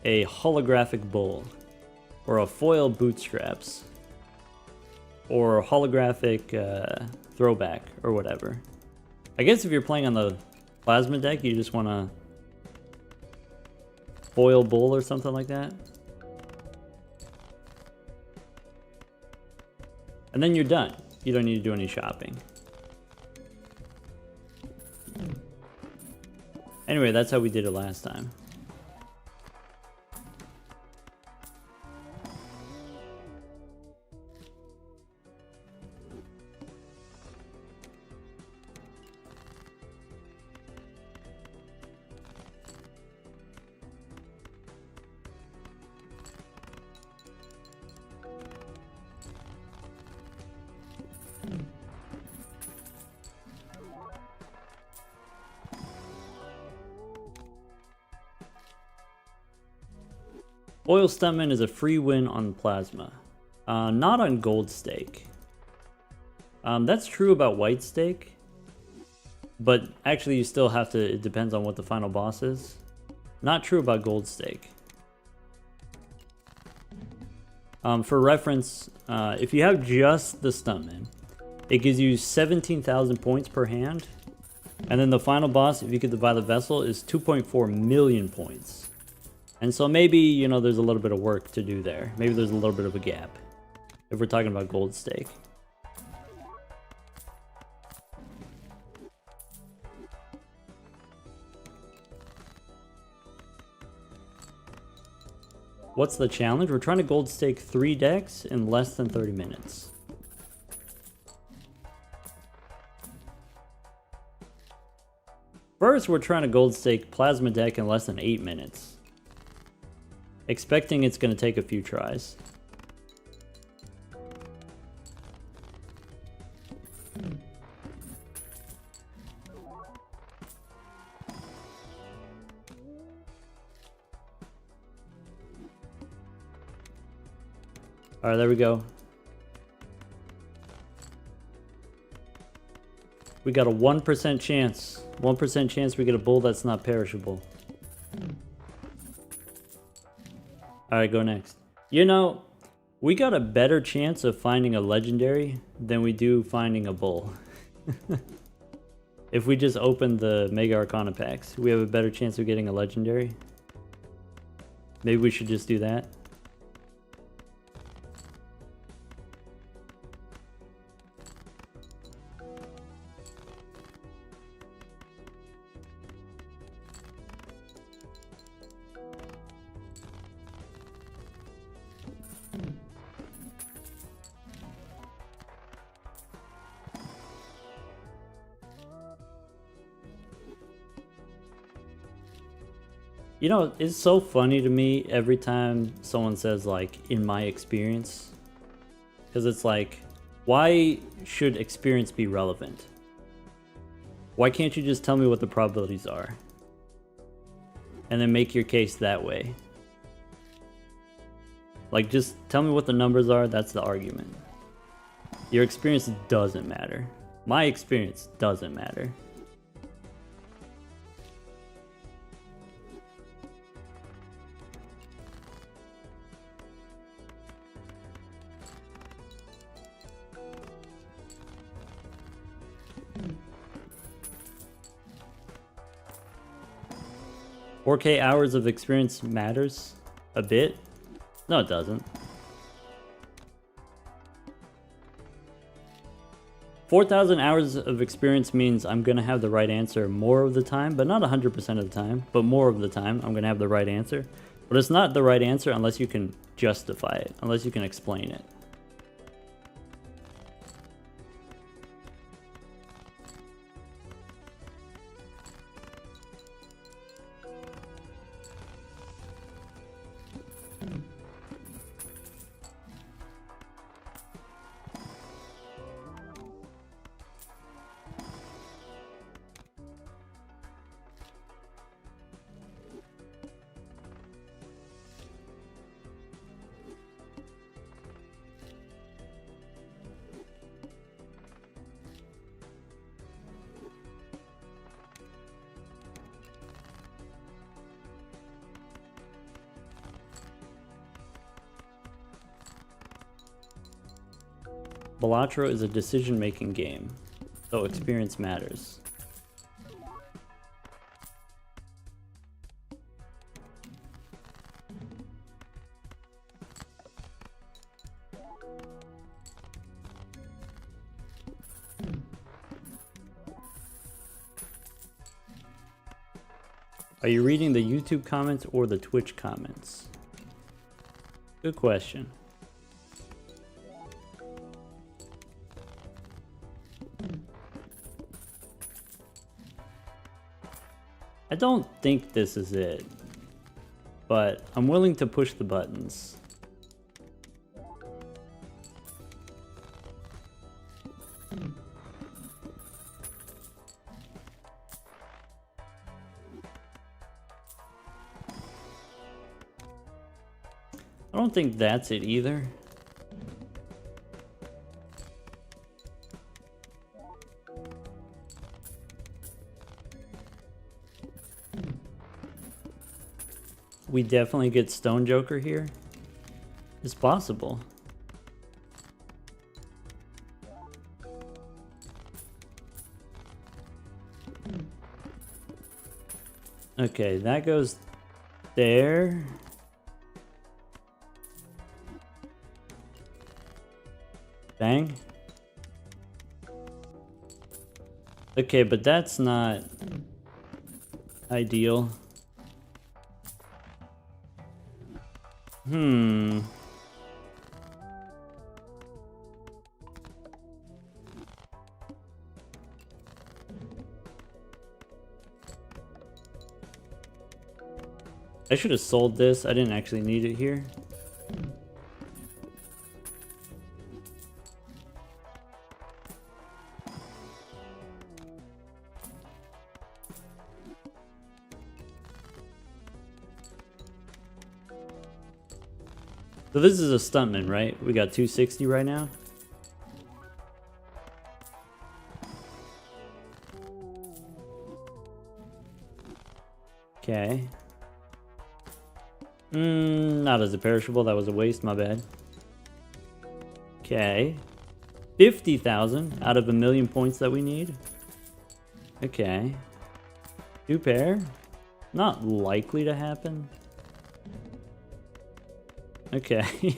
A: a holographic bull, or a foil bootstraps, or a holographic throwback, or whatever. I guess if you're playing on the plasma deck, you just want a foil bull or something like that. And then you're done. You don't need to do any shopping. Anyway, that's how we did it last time. Oil Stuntman is a free win on Plasma. Not on Gold Stake. That's true about White Stake. But actually you still have to, it depends on what the final boss is. Not true about Gold Stake. For reference, if you have just the Stuntman, it gives you 17,000 points per hand. And then the final boss, if you could buy the vessel, is 2.4 million points. And so maybe, you know, there's a little bit of work to do there. Maybe there's a little bit of a gap, if we're talking about Gold Stake. What's the challenge? We're trying to Gold Stake 3 decks in less than 30 minutes. First, we're trying to Gold Stake Plasma deck in less than 8 minutes. Expecting it's going to take a few tries. Alright, there we go. We got a 1% chance. 1% chance we get a bull that's not perishable. Alright, go next. You know, we got a better chance of finding a legendary than we do finding a bull. If we just open the Mega Arcana packs, we have a better chance of getting a legendary. Maybe we should just do that. You know, it's so funny to me every time someone says, like, in my experience. Because it's like, why should experience be relevant? Why can't you just tell me what the probabilities are? And then make your case that way. Like, just tell me what the numbers are, that's the argument. Your experience doesn't matter. My experience doesn't matter. $4K hours of experience matters a bit? No, it doesn't. 4,000 hours of experience means I'm going to have the right answer more of the time, but not 100% of the time, but more of the time I'm going to have the right answer. But it's not the right answer unless you can justify it, unless you can explain it. Balatro is a decision-making game, so experience matters. Are you reading the YouTube comments or the Twitch comments? Good question. I don't think this is it, but I'm willing to push the buttons. I don't think that's it either. We definitely get Stone Joker here. It's possible. Okay, that goes there. Bang. Okay, but that's not ideal. I should have sold this. I didn't actually need it here. So this is a stuntman, right? We got 260 right now. Okay. Not as a perishable. That was a waste. My bad. Okay. 50,000 out of 1,000,000 points that we need. Okay. 2 pair. Not likely to happen. Okay.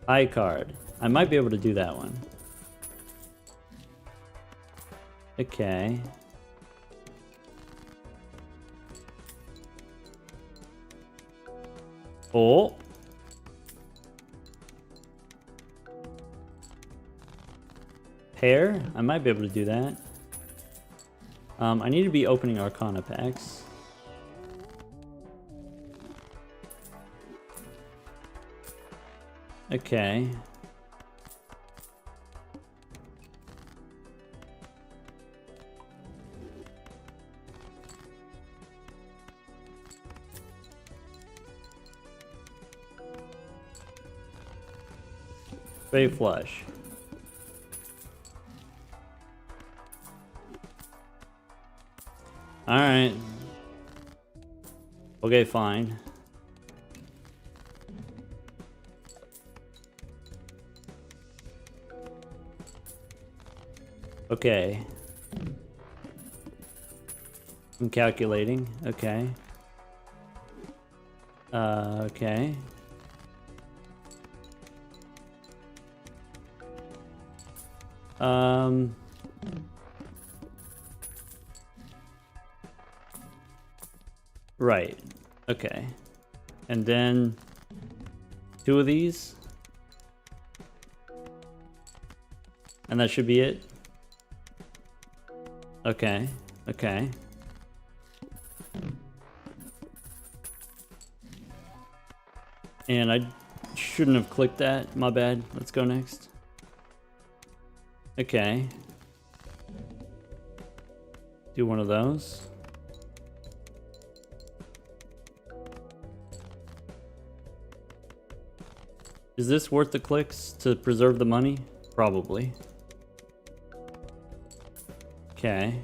A: High card. I might be able to do that one. Okay. Oh. Pair? I might be able to do that. I need to be opening Arcana packs. Okay. Spade flush. Alright. Okay, fine. Okay. I'm calculating. Okay. Okay. Right. Okay. And then 2 of these. And that should be it. Okay. Okay. And I shouldn't have clicked that. My bad. Let's go next. Okay. Do one of those. Is this worth the clicks to preserve the money? Probably. Okay.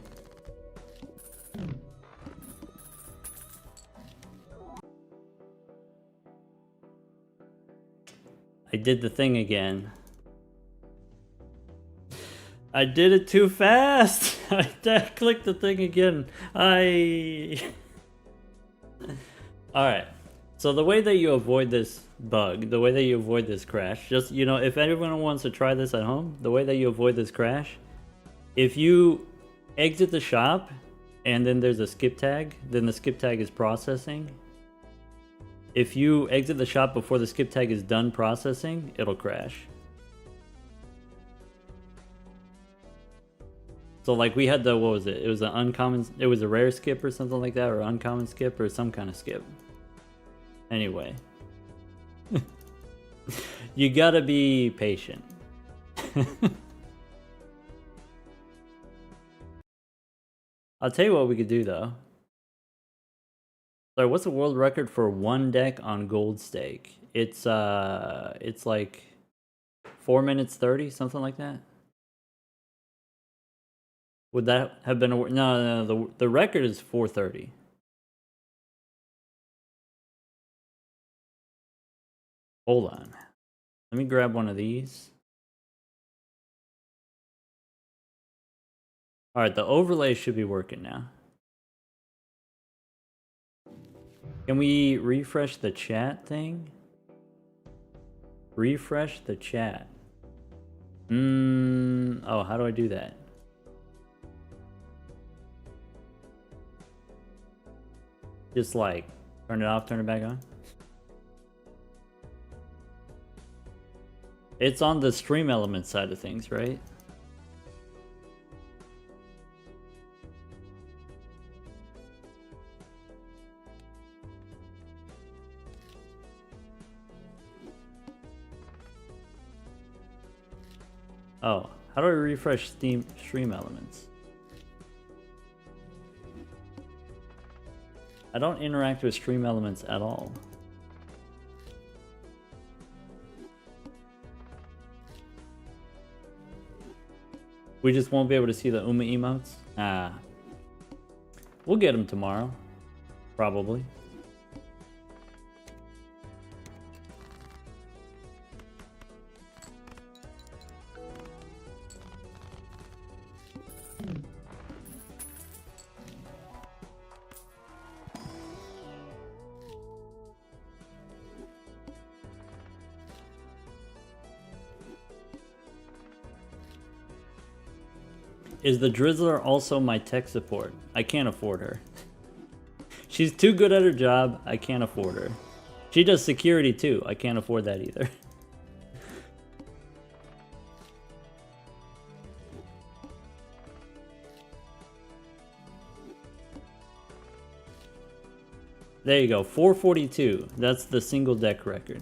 A: I did the thing again. I did it too fast! I clicked the thing again. Alright. So the way that you avoid this bug, the way that you avoid this crash, just, you know, if anyone wants to try this at home, the way that you avoid this crash, if you exit the shop and then there's a skip tag, then the skip tag is processing. If you exit the shop before the skip tag is done processing, it'll crash. So like we had the, what was it? It was an uncommon, it was a rare skip or something like that, or uncommon skip or some kind of skip. Anyway. You gotta be patient. I'll tell you what we could do though. Sorry, what's the world record for one deck on Gold Stake? It's like 4 minutes 30, something like that. Would that have been a no, the record is 4:30. Hold on. Let me grab one of these. Alright, the overlay should be working now. Can we refresh the chat thing? Refresh the chat. Oh, how do I do that? Just like turn it off, turn it back on. It's on the stream element side of things, right? Oh, how do I refresh stream elements? I don't interact with stream elements at all. We just won't be able to see the Uma emotes? Ah. We'll get them tomorrow. Probably. Is the Drizzler also my tech support? I can't afford her. She's too good at her job, I can't afford her. She does security too, I can't afford that either. There you go, 442. That's the single deck record.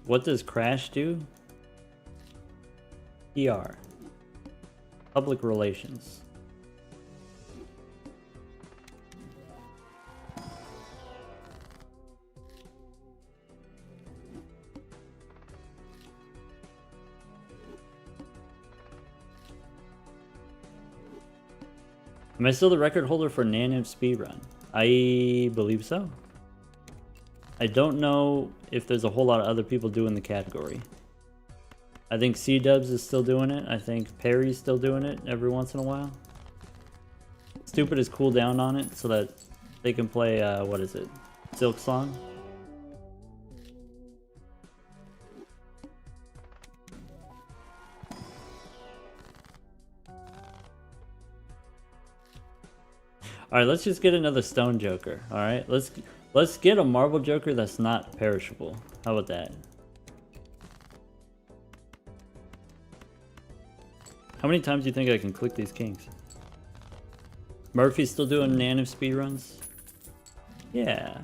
A: What does crash do? PR. Public relations. Am I still the record holder for Naniv Speedrun? I believe so. I don't know if there's a whole lot of other people doing the category. I think C-Dubs is still doing it. I think Perry's still doing it every once in a while. Stupid is cool down on it so that they can play, what is it? Silk Song? Alright, let's just get another Stone Joker. Alright, let's get a Marble Joker that's not perishable. How about that? How many times do you think I can click these kings? Murphy's still doing Naniv speedruns? Yeah.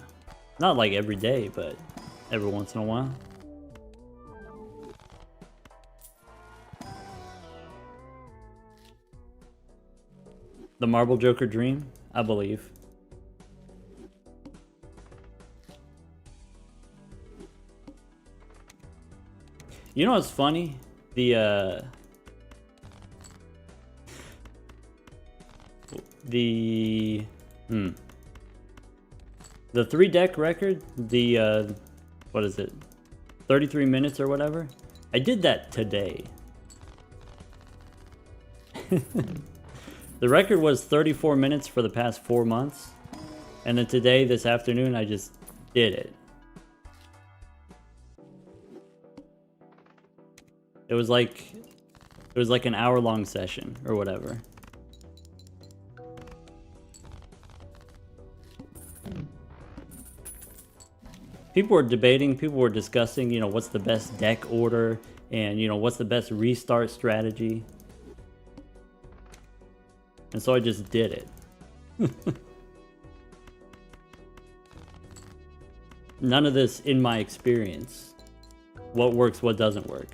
A: Not like every day, but every once in a while. The Marble Joker dream? I believe. You know what's funny? The 3-deck record, what is it? 33 minutes or whatever? I did that today. The record was 34 minutes for the past 4 months. And then today, this afternoon, I just did it. It was like an hour-long session or whatever. People were debating, people were discussing, you know, what's the best deck order and, you know, what's the best restart strategy. And so I just did it. None of this in my experience. What works, what doesn't work.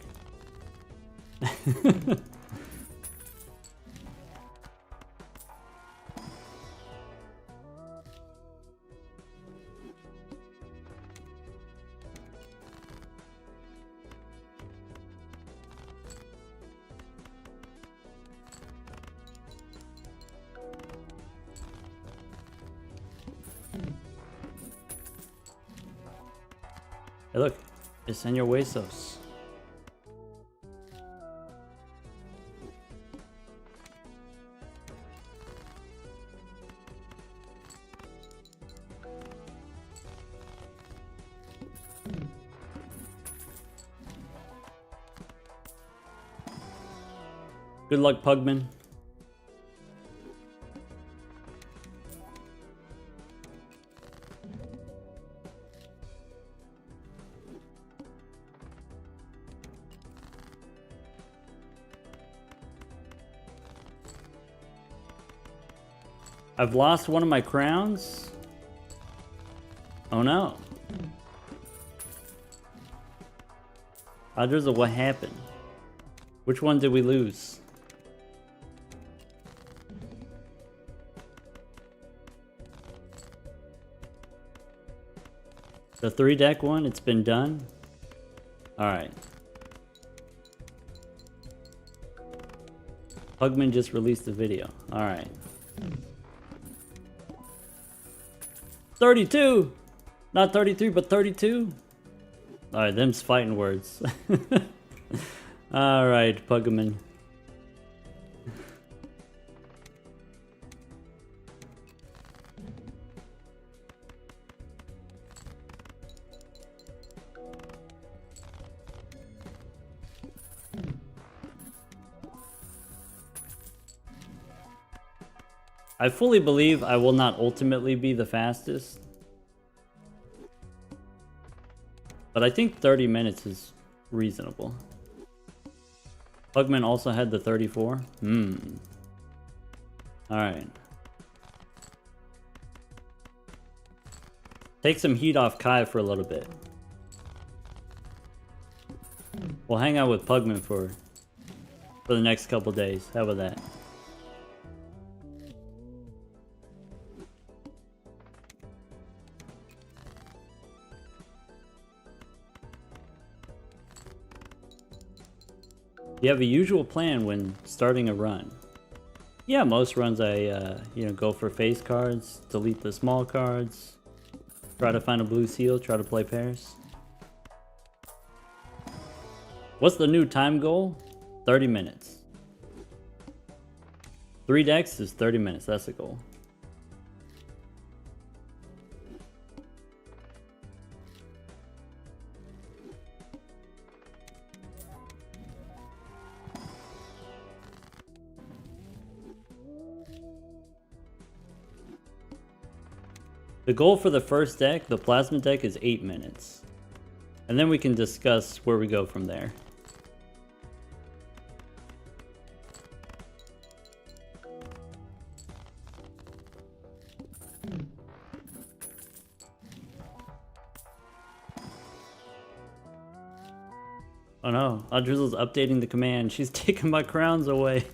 A: Hey look, it's Senor Huesos. Good luck, Pugman. I've lost one of my crowns. Oh no. Audrey, what happened? Which one did we lose? The 3-deck one, it's been done? Alright. Pugman just released a video. Alright. 32! Not 33, but 32? Alright, them's fighting words. Alright, Pugman. I fully believe I will not ultimately be the fastest. But I think 30 minutes is reasonable. Pugman also had the 34. Alright. Take some heat off Kai for a little bit. We'll hang out with Pugman for the next couple days. How about that? You have a usual plan when starting a run. Yeah, most runs I go for face cards, delete the small cards, try to find a blue seal, try to play pairs. What's the new time goal? 30 minutes. 3 decks is 30 minutes, that's the goal. The goal for the first deck, the plasma deck, is 8 minutes. And then we can discuss where we go from there. Oh no, Audrizzle's updating the command. She's taking my crowns away.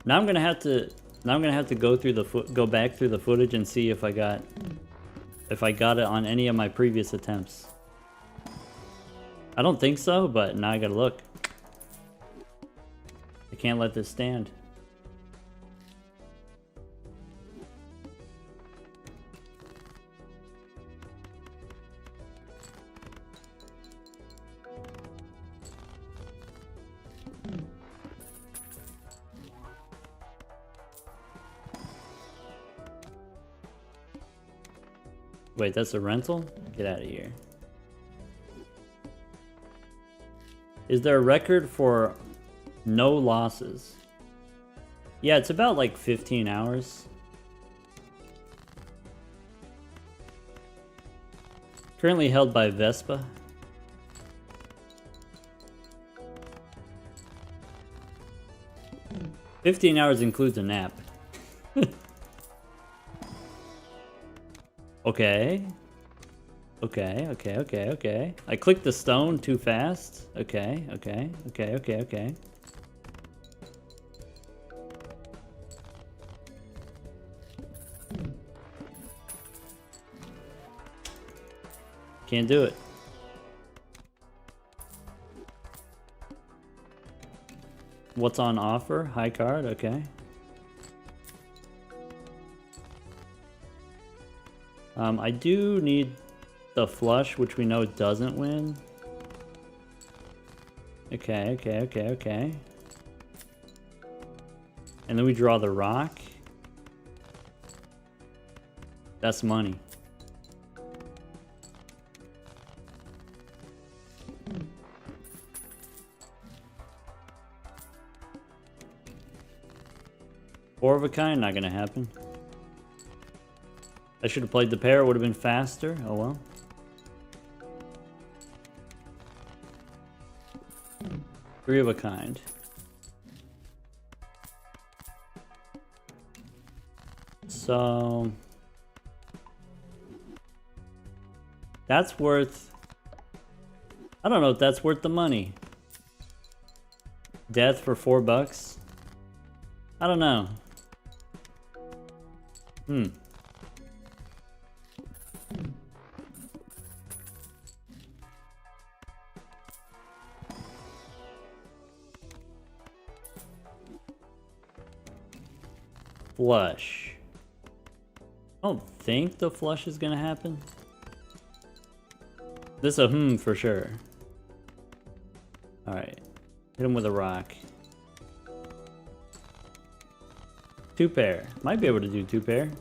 A: Now I'm gonna have Now I'm gonna have to go back through the footage and see if I got it on any of my previous attempts. I don't think so, but now I gotta look. I can't let this stand. Wait, that's a rental? Get out of here. Is there a record for no losses? Yeah, it's about like 15 hours. Currently held by Vespa. "15 hours includes a nap." Okay. Okay. I clicked the stone too fast. Okay. Can't do it. What's on offer? High card, okay. I do need the flush, which we know doesn't win. Okay. And then we draw the rock. That's money. Four of a kind, not gonna happen. I should have played the pair, it would have been faster. Oh well. Three of a kind. So that's worth, I don't know if that's worth the money. Death for $4? I don't know. Flush. I don't think the flush is gonna happen. This a for sure. Alright. Hit him with a rock. Two pair. Might be able to do two pair.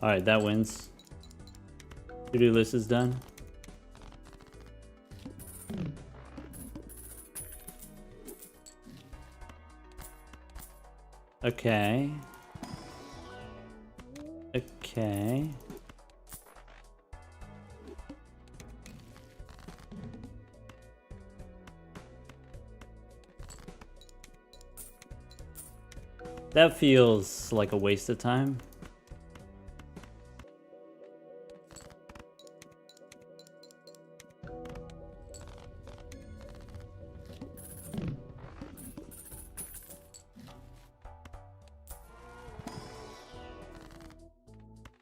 A: Alright, that wins. To-do list is done. Okay. That feels like a waste of time.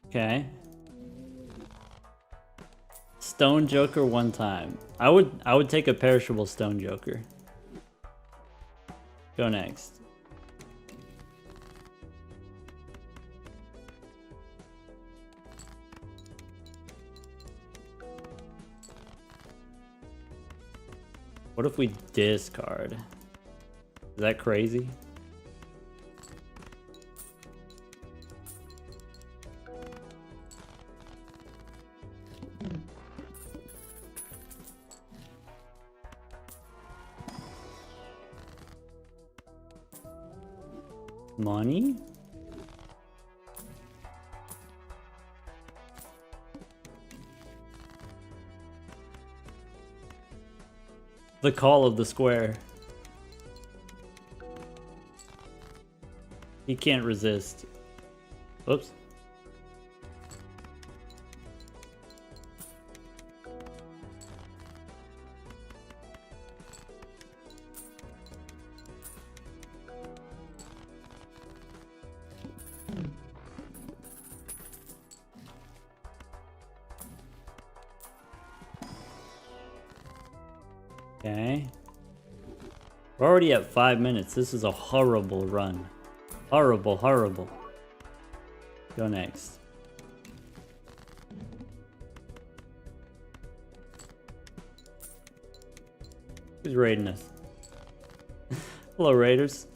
A: Okay. Stone Joker one time. I would take a perishable Stone Joker. Go next. What if we discard? Is that crazy? Money? The call of the square. He can't resist. Oops. Okay. We're already at 5 minutes. This is a horrible run. Horrible, horrible. Go next. Who's raiding us? Hello, raiders.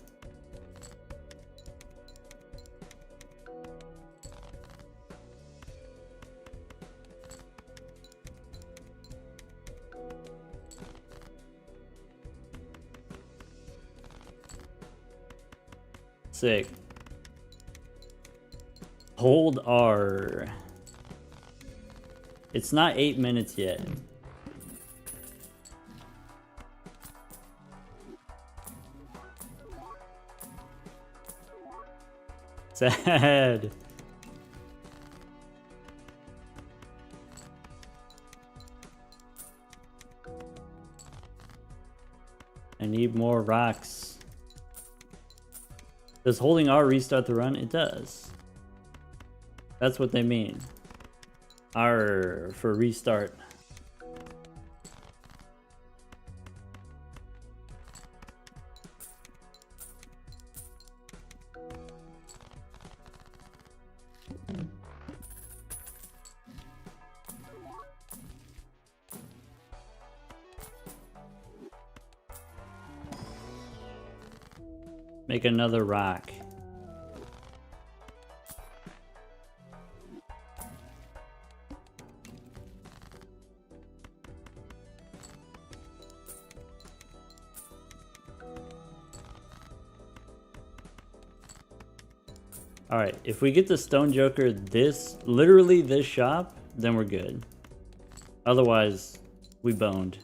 A: Sick. Hold R. It's not 8 minutes yet. Sad. I need more rocks. Does holding R restart the run? It does. That's what they mean. R for restart. Make another rock. Alright, if we get the Stone Joker literally this shop, then we're good. Otherwise, we boned.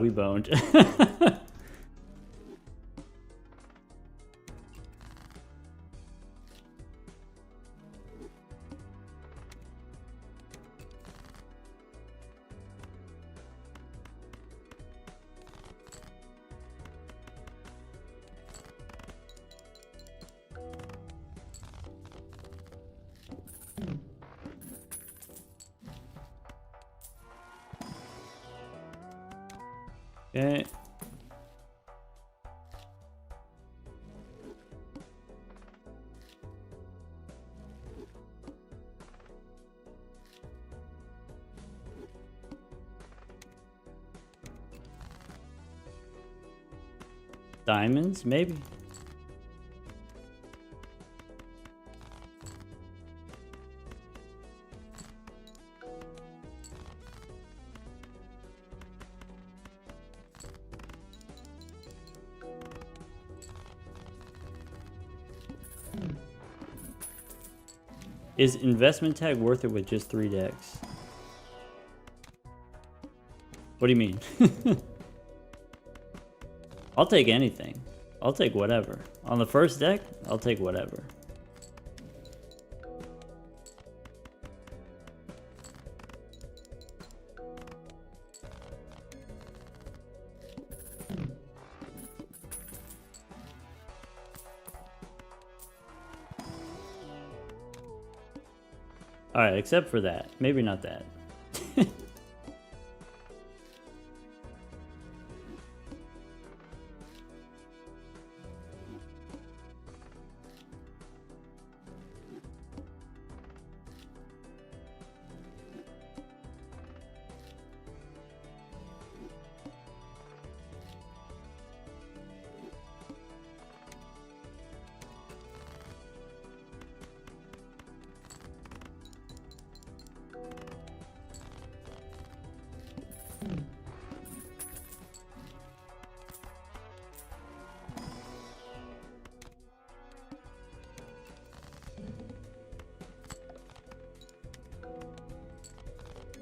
A: We boned. Okay. Diamonds, maybe. Is investment tag worth it with just 3 decks? What do you mean? I'll take anything. I'll take whatever. On the first deck, I'll take whatever. Alright, except for that. Maybe not that.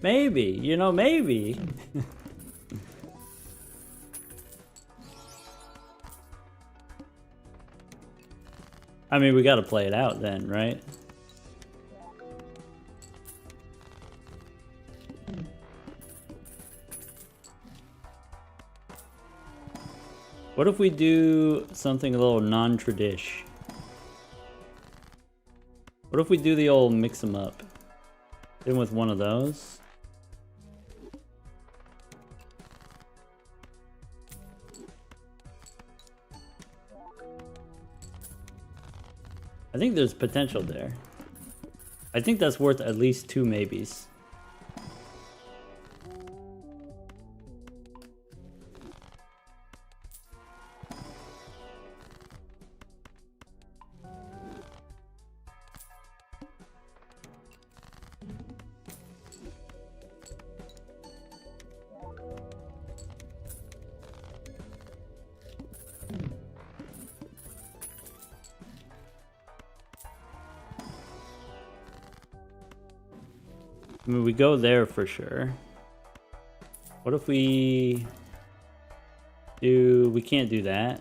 A: Maybe, you know, maybe. I mean, we gotta play it out then, right? What if we do something a little non-tradish? What if we do the old mix them up? In with one of those. I think there's potential there. I think that's worth at least 2 maybes. I mean, we go there for sure. What if we do... We can't do that.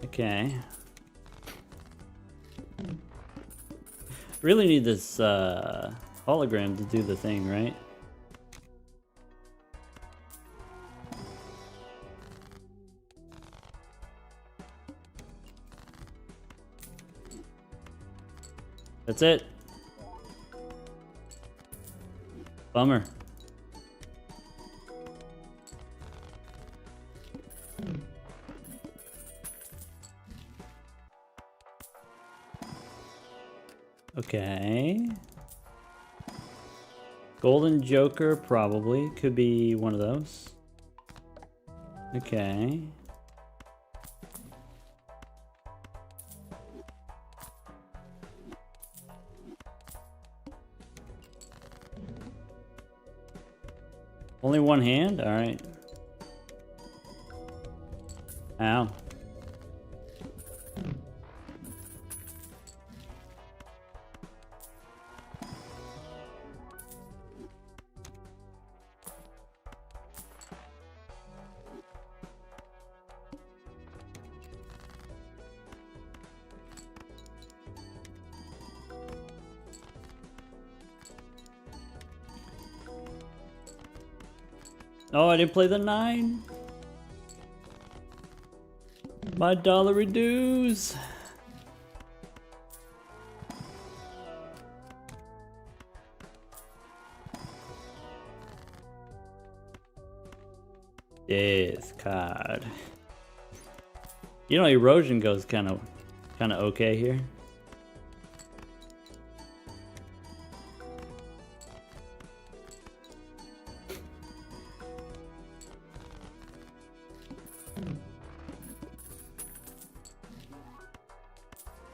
A: Okay. Really need this hologram to do the thing, right? That's it. Bummer. Okay. Golden Joker probably could be one of those. Okay. Only one hand? Alright. Ow. Oh, I didn't play the 9. My dollar dues. This card. You know, erosion goes kind of okay here.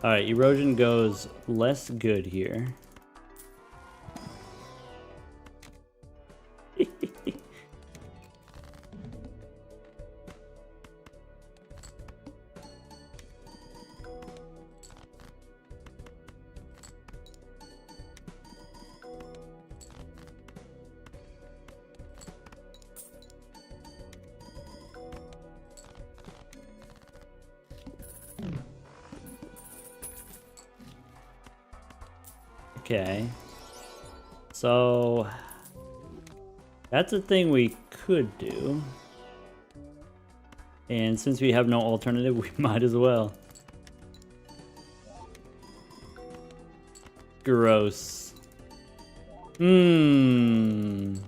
A: Alright, erosion goes less good here. Okay, so that's a thing we could do, and since we have no alternative, we might as well. Gross. Can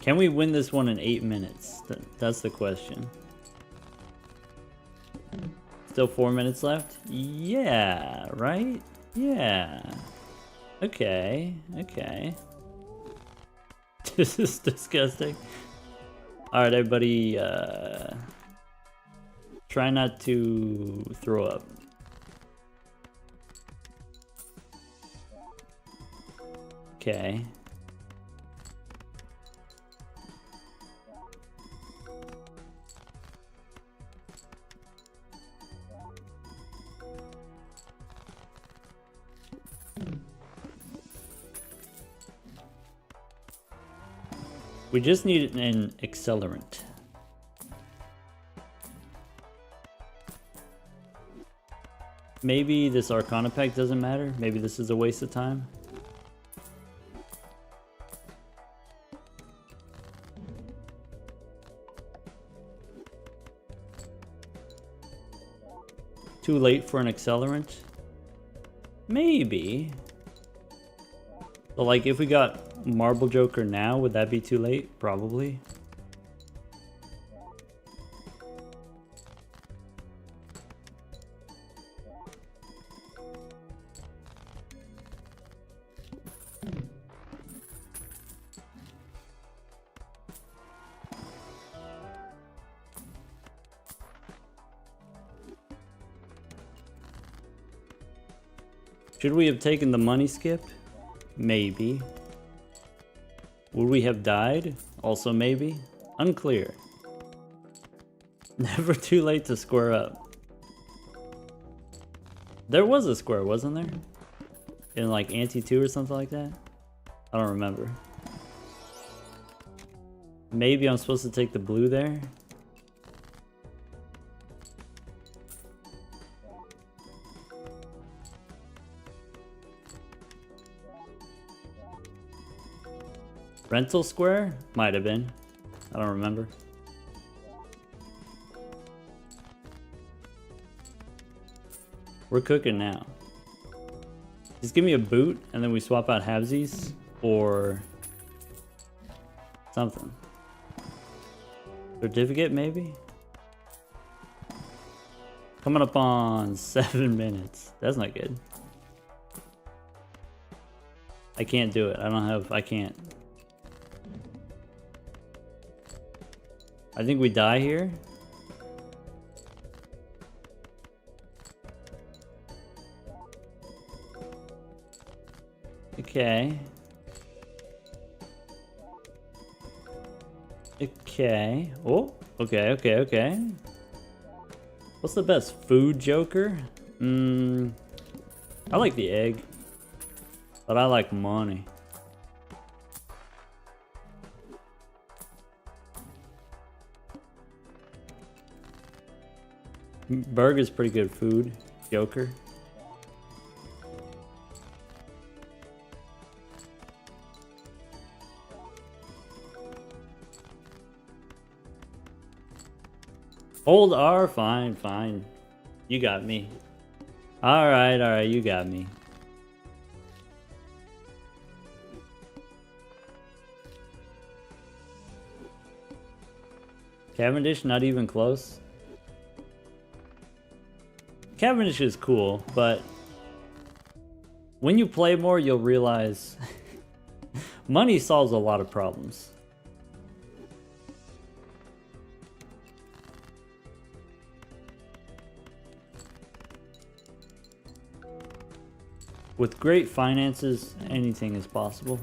A: we win this one in 8 minutes? That's the question. Still 4 minutes left? Yeah, right? Yeah. Okay, okay. This is disgusting. Alright, everybody, try not to throw up. Okay. We just need an accelerant. Maybe this Arcana pack doesn't matter. Maybe this is a waste of time. Too late for an accelerant? Maybe. But like if we got Marble Joker now, would that be too late? Probably. Should we have taken the money skip? Maybe. Would we have died? Also maybe. Unclear. Never too late to square up. There was a square, wasn't there? In like Ante 2 or something like that? I don't remember. Maybe I'm supposed to take the blue there? Rental square? Might have been. I don't remember. We're cooking now. Just give me a boot and then we swap out halvesies or something. Certificate maybe? Coming up on 7 minutes. That's not good. I can't do it. I can't. I think we die here. Okay. Okay. Oh, okay. What's the best? Food Joker? I like the egg. But I like money. Burger's pretty good food. Joker. Hold R, fine. You got me. Alright, you got me. Cavendish, not even close. Cavendish is cool, but when you play more, you'll realize money solves a lot of problems. With great finances, anything is possible.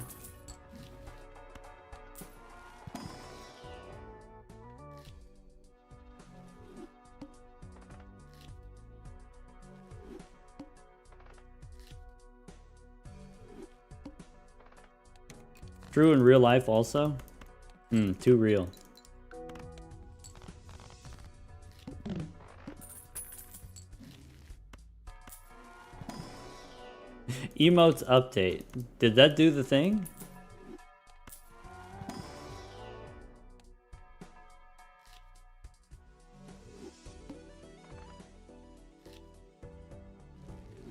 A: True in real life also? Too real. Emotes update. Did that do the thing?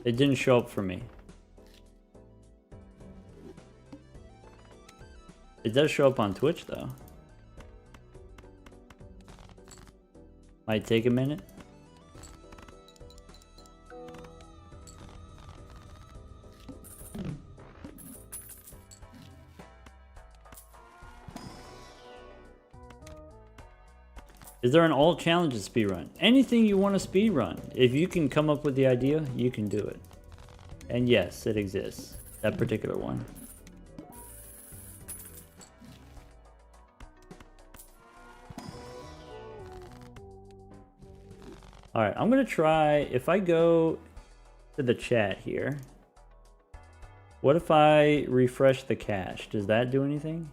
A: It didn't show up for me. It does show up on Twitch though. Might take a minute. Is there an all challenges speedrun? Anything you want to speedrun. If you can come up with the idea, you can do it. And yes, it exists. That particular one. Alright, I'm gonna try, if I go to the chat here, what if I refresh the cache? Does that do anything?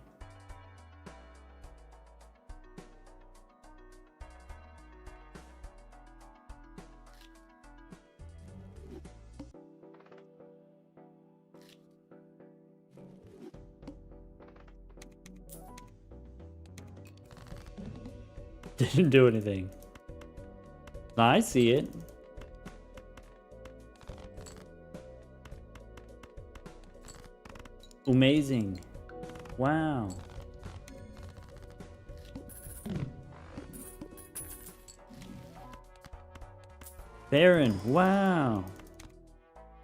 A: Didn't do anything. No, I see it. Amazing. Wow. Baron, wow.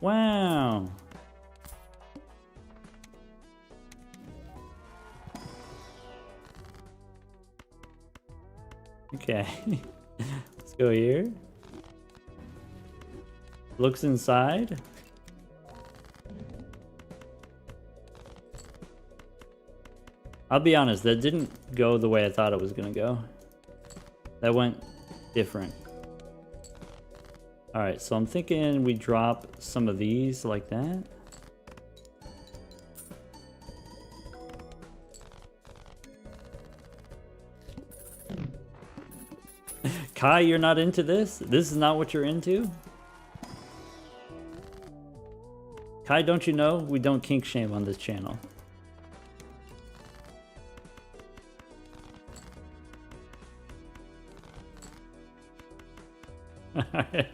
A: Wow. Okay. Let's go here. Looks inside. I'll be honest, that didn't go the way I thought it was gonna go. That went different. Alright, so I'm thinking we drop some of these like that. Kai, you're not into this? This is not what you're into? Kai, don't you know? We don't kink shame on this channel.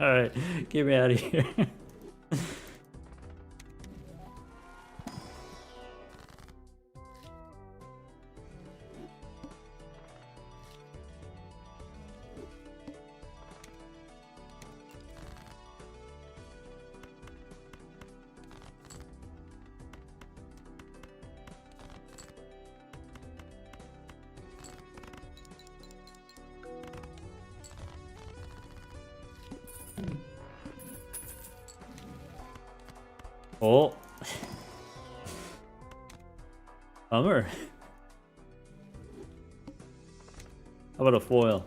A: Alright, get me out of here. Oh. Bummer. How about a foil?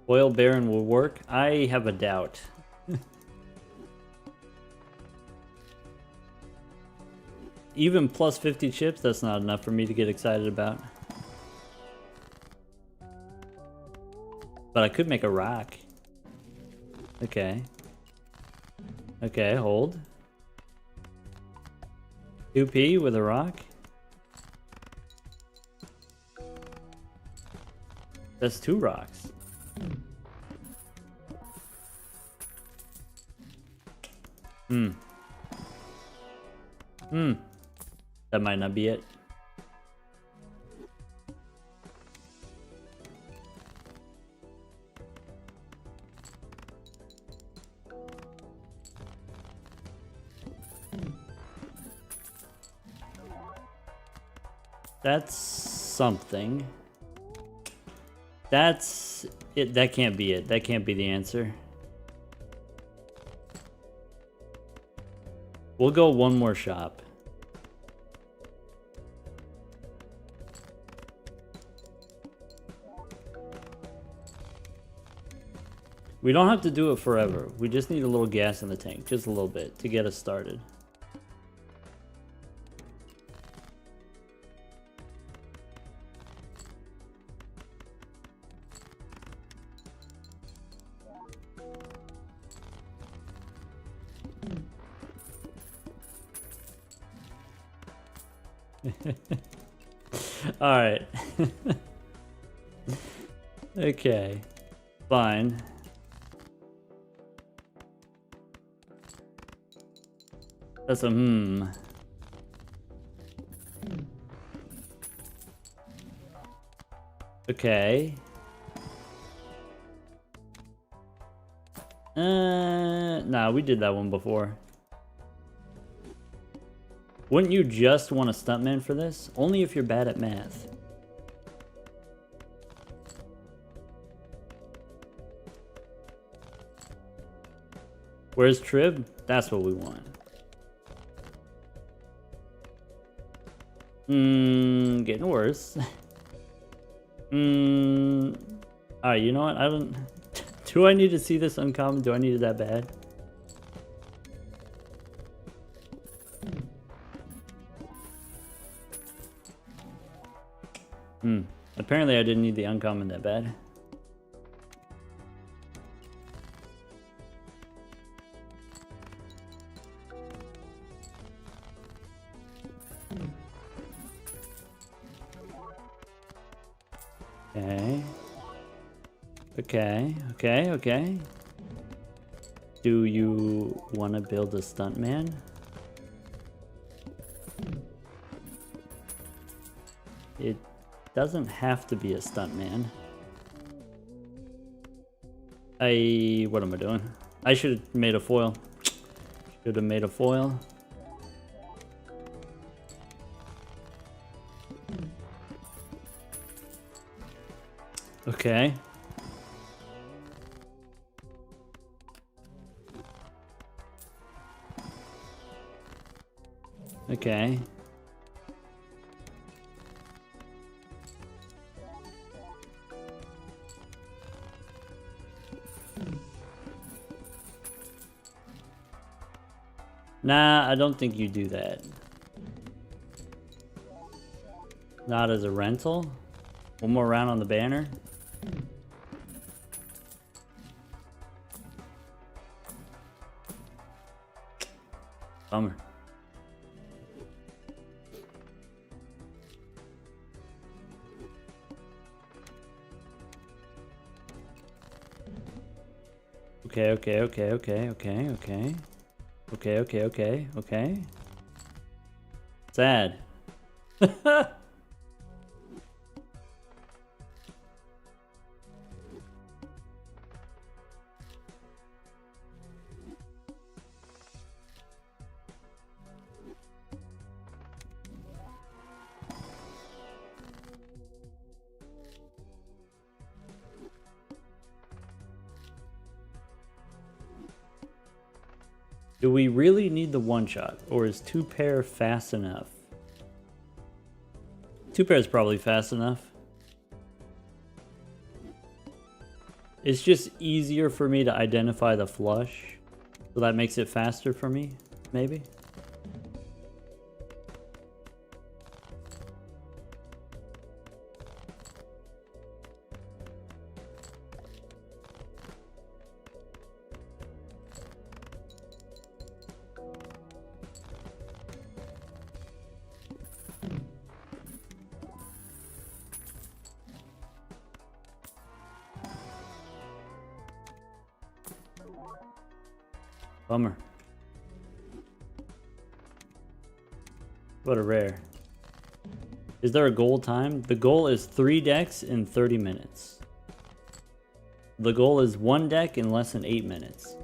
A: Foil Baron will work? I have a doubt. Even plus 50 chips, that's not enough for me to get excited about. But I could make a rock. Okay. Okay, hold. 2p with a rock? That's 2 rocks. That might not be it. That's something. That's it. That can't be it. That can't be the answer. We'll go one more shop. We don't have to do it forever. We just need a little gas in the tank, just a little bit, to get us started. All right. Okay. Fine. That's a Okay. Nah, we did that one before. Wouldn't you just want a stuntman for this? Only if you're bad at math. Where's Trib? That's what we want. Getting worse. Alright, you know what? I don't... Do I need to see this uncommon? Do I need it that bad? Apparently I didn't need the uncommon that bad. Okay. Okay, okay, okay. Do you want to build a stuntman? It doesn't have to be a stuntman. What am I doing? I should have made a foil. Should have made a foil. Okay. Okay. Nah, I don't think you do that. Not as a rental. One more round on the banner. Bummer. Okay, okay, okay, okay, okay, okay. Okay, okay, okay, okay. Sad. Do we really need the one shot, or is 2-pair fast enough? 2-pair is probably fast enough. It's just easier for me to identify the flush, so that makes it faster for me, maybe? Bummer. What a rare. Is there a goal time? The goal is 3 decks in 30 minutes. The goal is 1 deck in less than 8 minutes.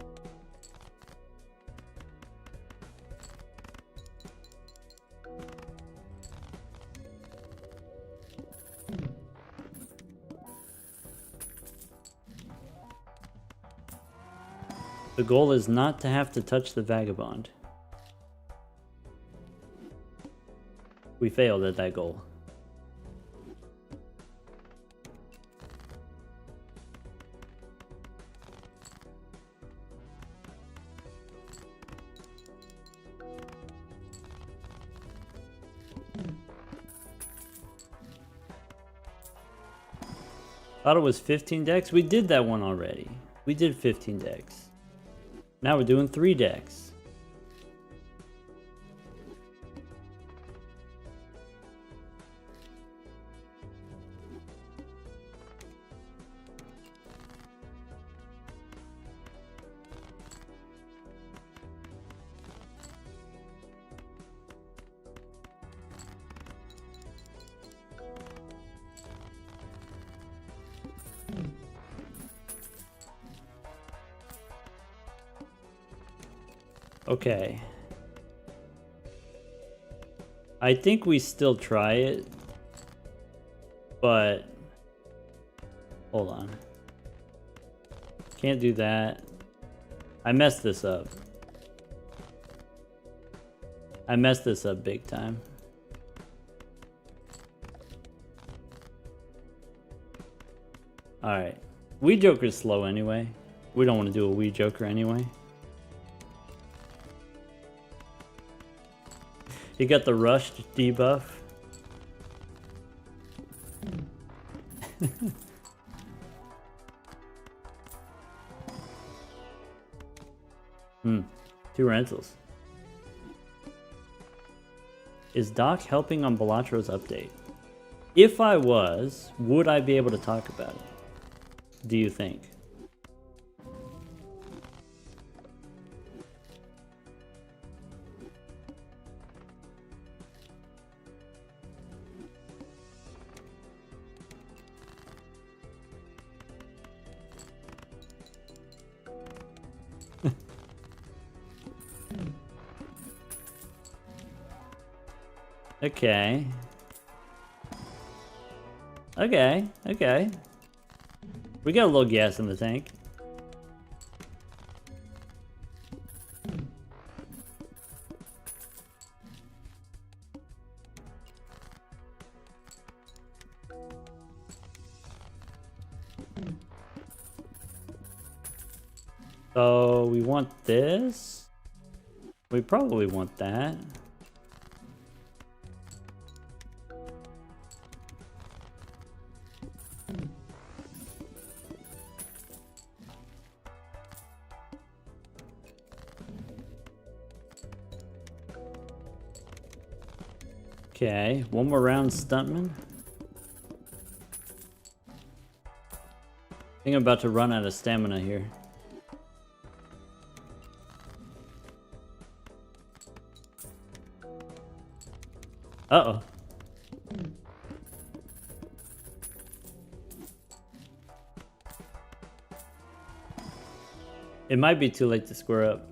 A: The goal is not to have to touch the vagabond. We failed at that goal. Thought it was 15 decks? We did that one already. We did 15 decks. Now we're doing 3 decks. Okay. I think we still try it, but hold on. Can't do that. I messed this up. I messed this up big time. Alright. Wii Joker's slow anyway. We don't want to do a Wii Joker anyway. You got the rushed debuff. Hmm. 2 rentals. Is Doc helping on Balatro's update? If I was, would I be able to talk about it? Do you think? Okay. Okay, okay. We got a little gas in the tank. So we want this. We probably want that. Okay, one more round, stuntman. I think I'm about to run out of stamina here. Uh-oh. It might be too late to square up.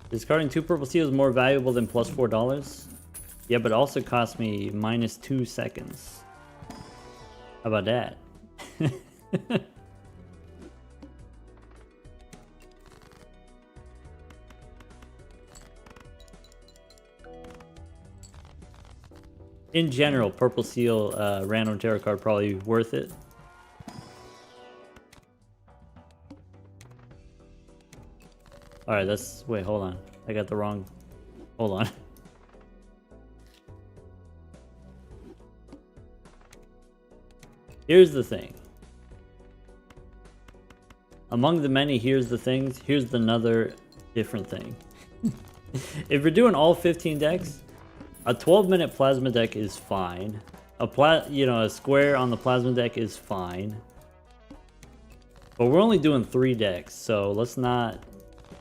A: Discarding 2 purple seals is more valuable than plus $4. Yeah, but it also cost me minus 2 seconds. How about that? In general, purple seal random tarot card probably worth it. Alright, that's... Wait, hold on. I got the wrong... Hold on. Here's the thing. Among the many here's the things, here's another different thing. If you're doing all 15 decks, a 12-minute plasma deck is fine. A square on the plasma deck is fine. But we're only doing 3 decks, so let's not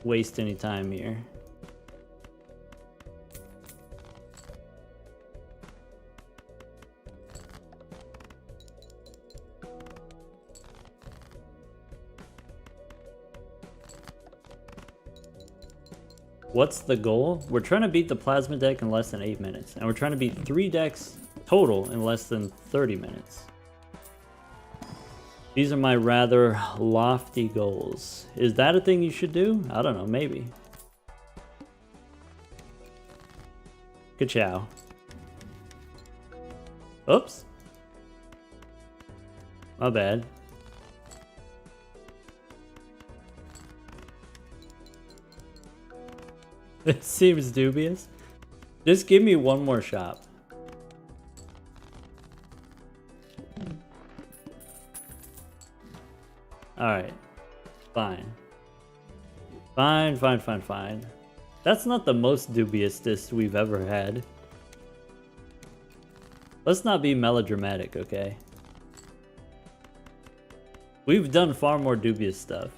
A: waste any time here. What's the goal? We're trying to beat the plasma deck in less than 8 minutes, and we're trying to beat 3 decks total in less than 30 minutes. These are my rather lofty goals. Is that a thing you should do? I don't know, maybe. Ka-chow. Oops. My bad. It seems dubious. Just give me one more shop. Alright. Fine. Fine. That's not the most dubiousest we've ever had. Let's not be melodramatic, okay? We've done far more dubious stuff.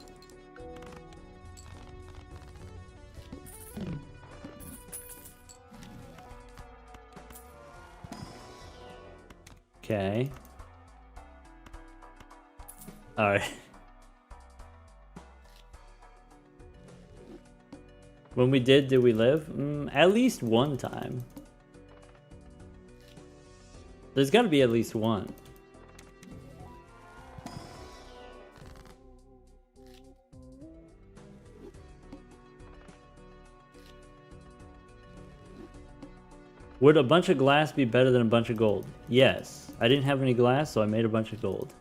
A: Okay. Alright. When we did we live? At least one time. There's gotta be at least one. Would a bunch of glass be better than a bunch of gold? Yes. I didn't have any glass, so I made a bunch of gold.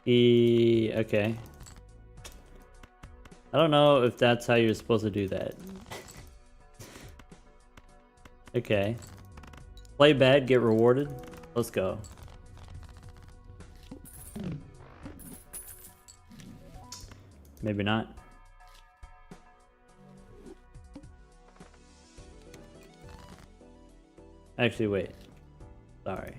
A: Okay. I don't know if that's how you're supposed to do that. Okay. Play bad, get rewarded. Let's go. Maybe not. Actually, wait. Sorry.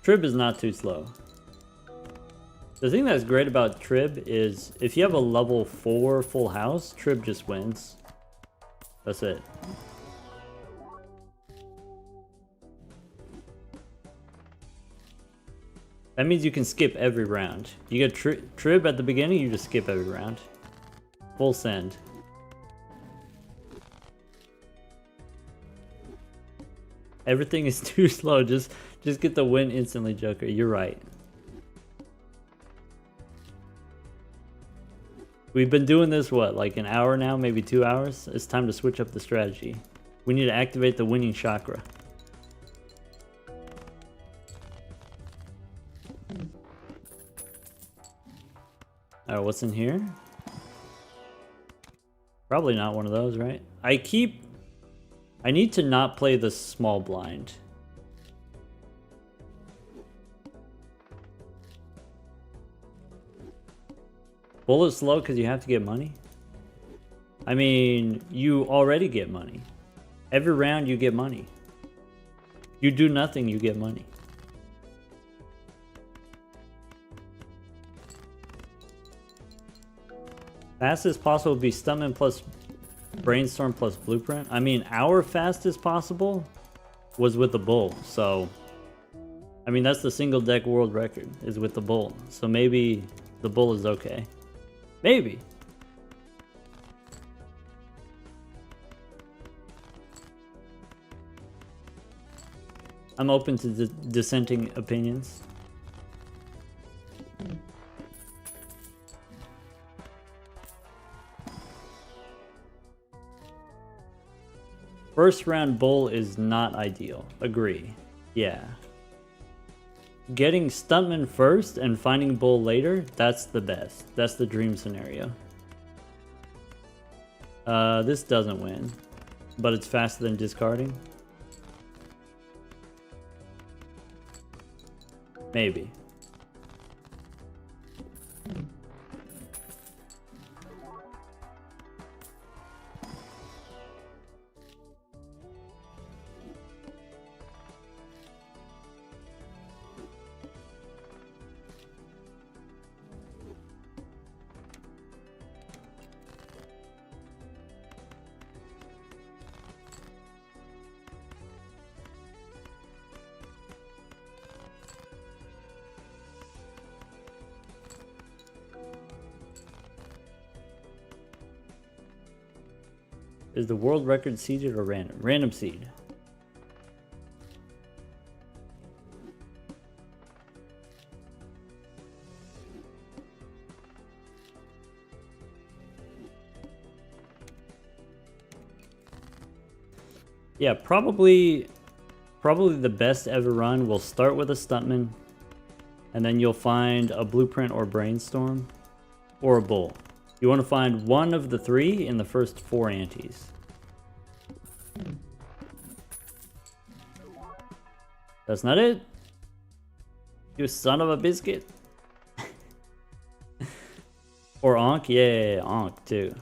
A: Trib is not too slow. The thing that's great about Trib is if you have a level 4 full house, Trib just wins. That's it. That means you can skip every round. You get Trib at the beginning, you just skip every round. Full send. Everything is too slow. Just get the win instantly, Joker. You're right. We've been doing this, what, like an hour now? Maybe 2 hours? It's time to switch up the strategy. We need to activate the winning chakra. Alright, what's in here? Probably not one of those, right? I need to not play the small blind. Bullet slow because you have to get money? I mean, you already get money. Every round you get money. You do nothing, you get money. Fastest possible would be Stuntman plus Brainstorm plus Blueprint. I mean, our fastest possible was with the Bull, so... I mean, that's the single deck world record, is with the Bull. So maybe the Bull is okay. Maybe. I'm open to dissenting opinions. First round Bull is not ideal. Agree. Yeah. Getting Stuntman first and finding Bull later, that's the best. That's the dream scenario. This doesn't win, but it's faster than discarding. Maybe. Is the world record seeded or random? Random seed. Yeah, probably the best ever run will start with a Stuntman, and then you'll find a Blueprint or Brainstorm, or a Bull. You want to find one of the 3 in the first 4 antes. That's not it? You son of a biscuit. Or Ankh? Yeah, Ankh too.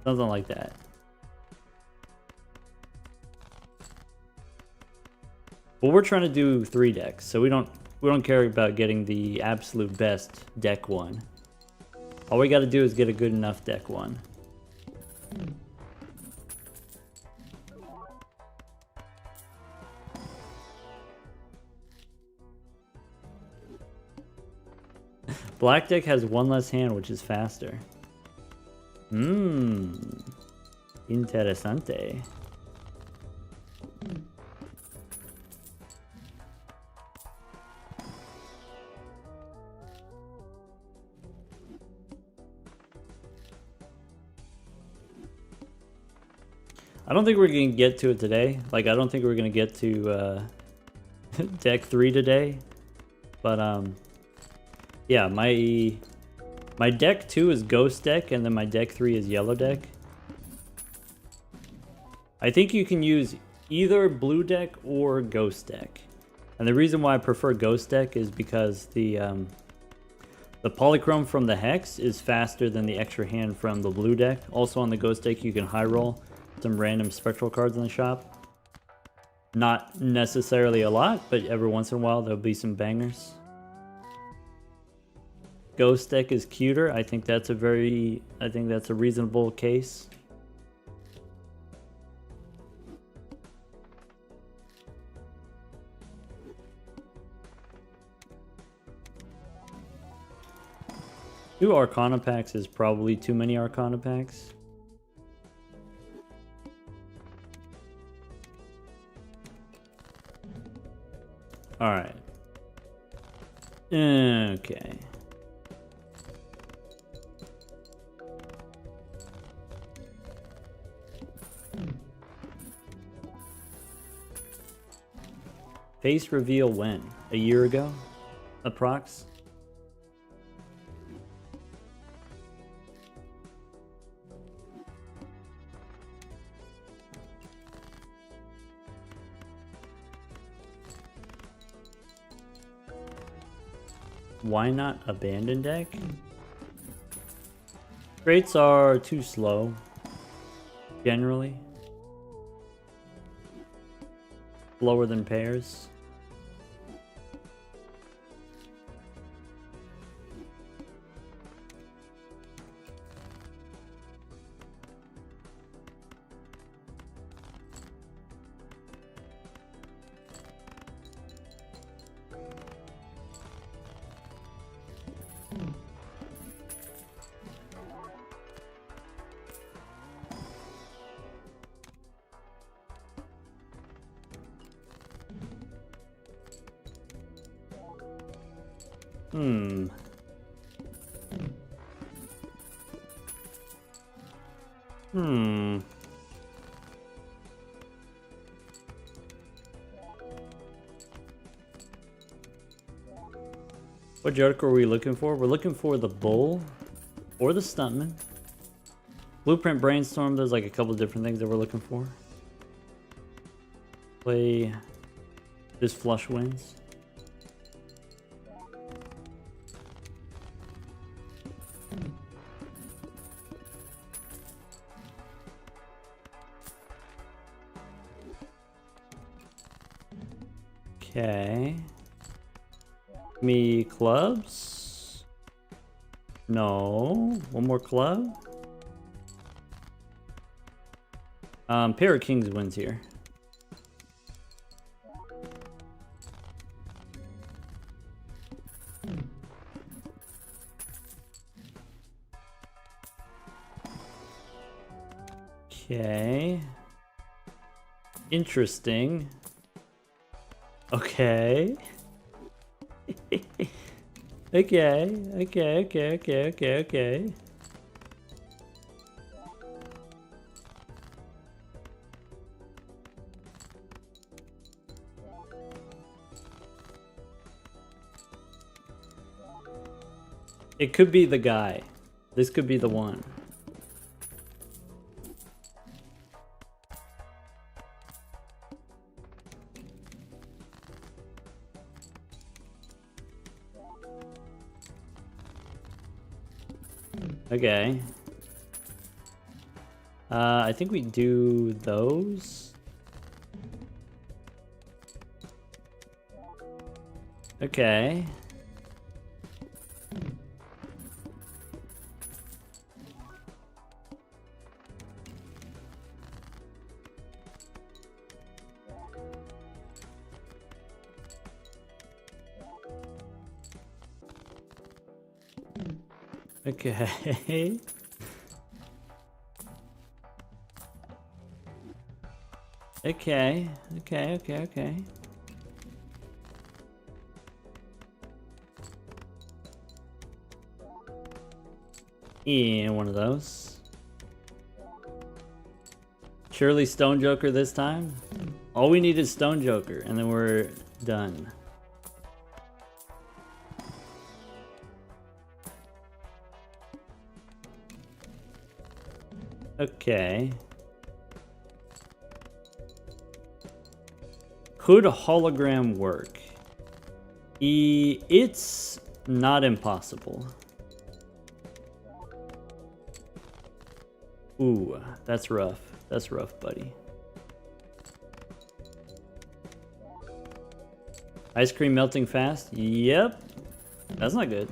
A: Something like that. But we're trying to do 3 decks, so we don't care about getting the absolute best deck 1. All we gotta do is get a good enough deck 1. Black deck has 1 less hand, which is faster. Interesante. I don't think we're going to get to it today. Like, I don't think we're going to get to deck 3 today. But yeah, my deck 2 is Ghost deck, and then my deck 3 is Yellow deck. I think you can use either Blue deck or Ghost deck. And the reason why I prefer Ghost deck is because the polychrome from the Hex is faster than the extra hand from the Blue deck. Also on the Ghost deck you can high roll some random spectral cards in the shop. Not necessarily a lot, but every once in a while there'll be some bangers. Ghost deck is cuter. I think that's a reasonable case. Two Arcana packs is probably too many Arcana packs. Alright. Okay. Face reveal when? A year ago? Approx? Why not abandon deck? Rates are too slow, generally. Lower than pairs. What Joker are we looking for? We're looking for the Bull or the Stuntman. Blueprint Brainstorm, there's like a couple different things that we're looking for. Play this flush wins. Okay. Me clubs? No. One more club? Pair of Kings wins here. Okay. Interesting. Okay. Okay. It could be the guy. This could be the one. Okay. I think we do those. Okay. Okay. Okay. Yeah, one of those. Surely Stone Joker this time? All we need is Stone Joker, and then we're Done. Okay. Could a hologram work? It's not impossible. Ooh, that's rough. That's rough, buddy. Ice cream melting fast? Yep. That's not good.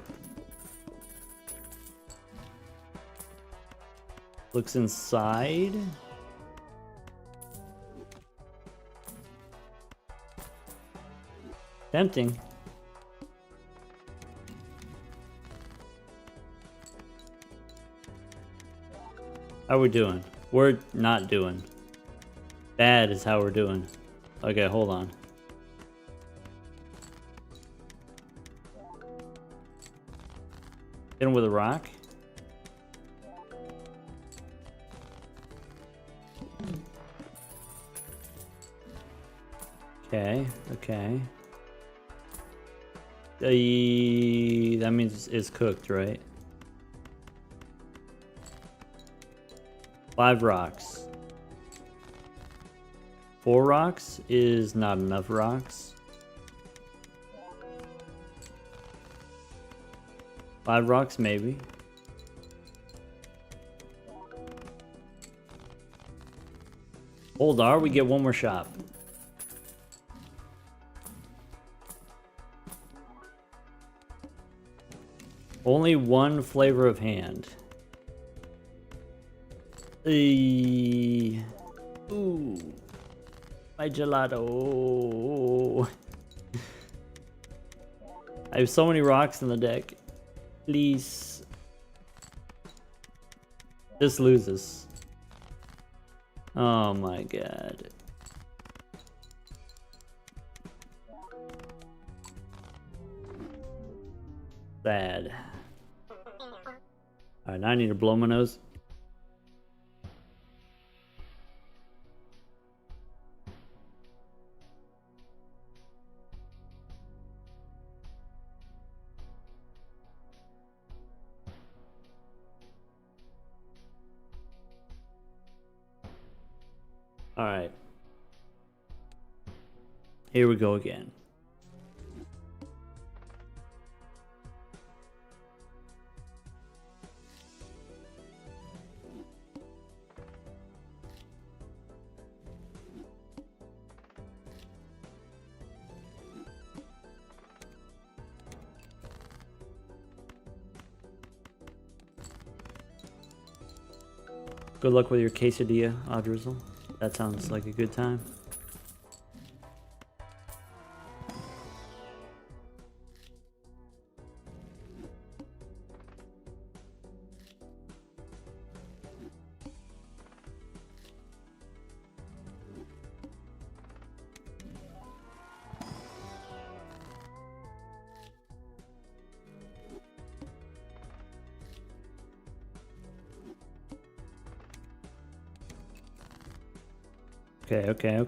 A: Looks inside. Tempting. How we doing? We're not doing. Bad is how we're doing. Okay, hold on. Hit him with a rock. Okay, okay. That means it's cooked, right? 5 rocks. 4 rocks is not enough rocks. 5 rocks, maybe. Hold on, we get one more shot. Only one flavor of hand. Ooh. My gelato. I have so many rocks in the deck. Please. This loses. Oh my god. Bad. Alright, now I need to blow my nose. Alright. Here we go again. Good luck with your quesadilla, Audrizzle. That sounds like a good time. Okay.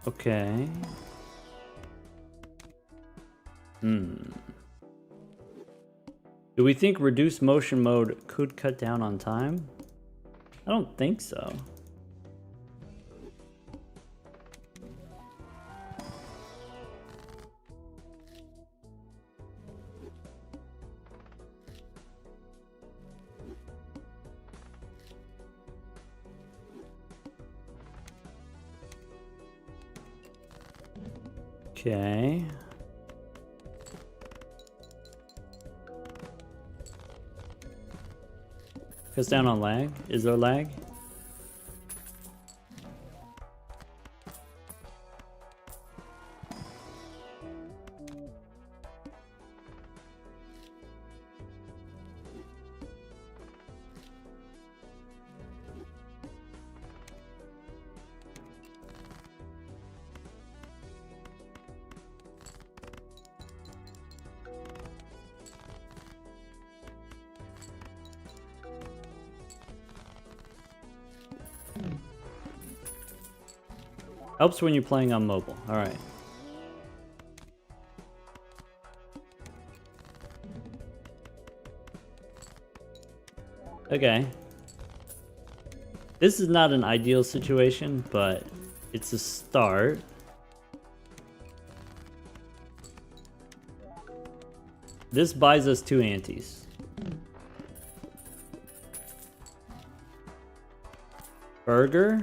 A: Okay. Do we think reduced motion mode could cut down on time? I don't think so. Okay. Cuts down on lag. Is there lag? Helps when you're playing on mobile. Alright. Okay. This is not an ideal situation, but it's a start. This buys us 2 antes. Burger?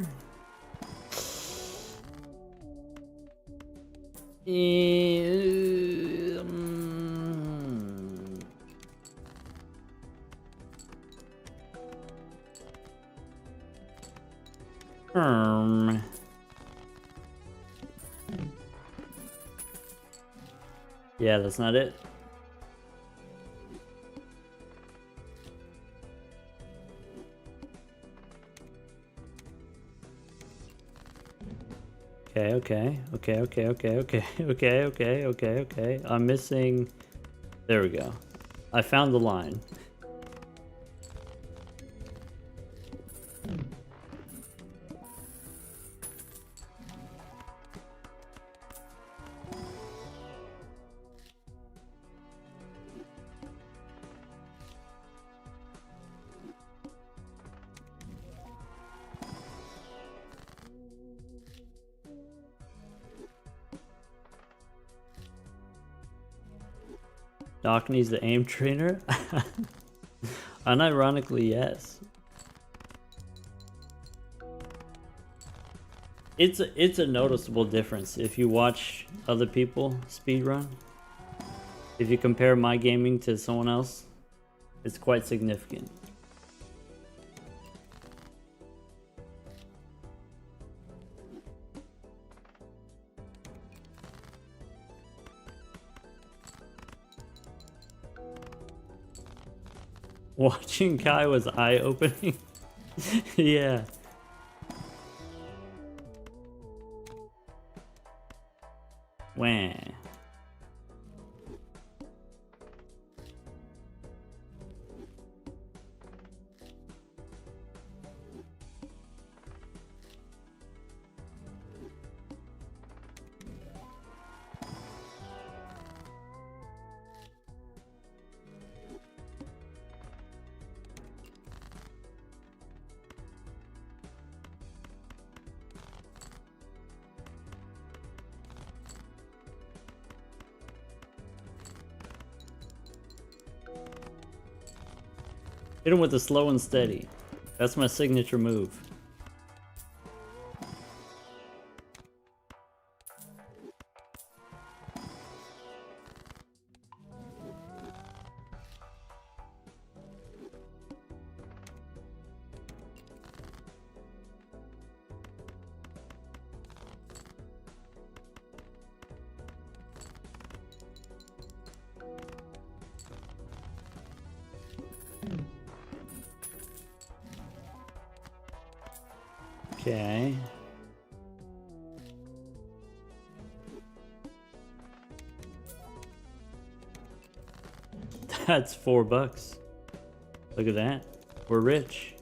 A: Yeah, that's not it. Okay. I'm missing... There we go. I found the line. Doc needs the aim trainer? Unironically, yes. It's a noticeable difference if you watch other people speedrun. If you compare my gaming to someone else, it's quite significant. Watching Kai was eye-opening. Yeah. Wah. Hit him with the slow and steady. That's my signature move. Okay. That's $4. Look at that. We're rich.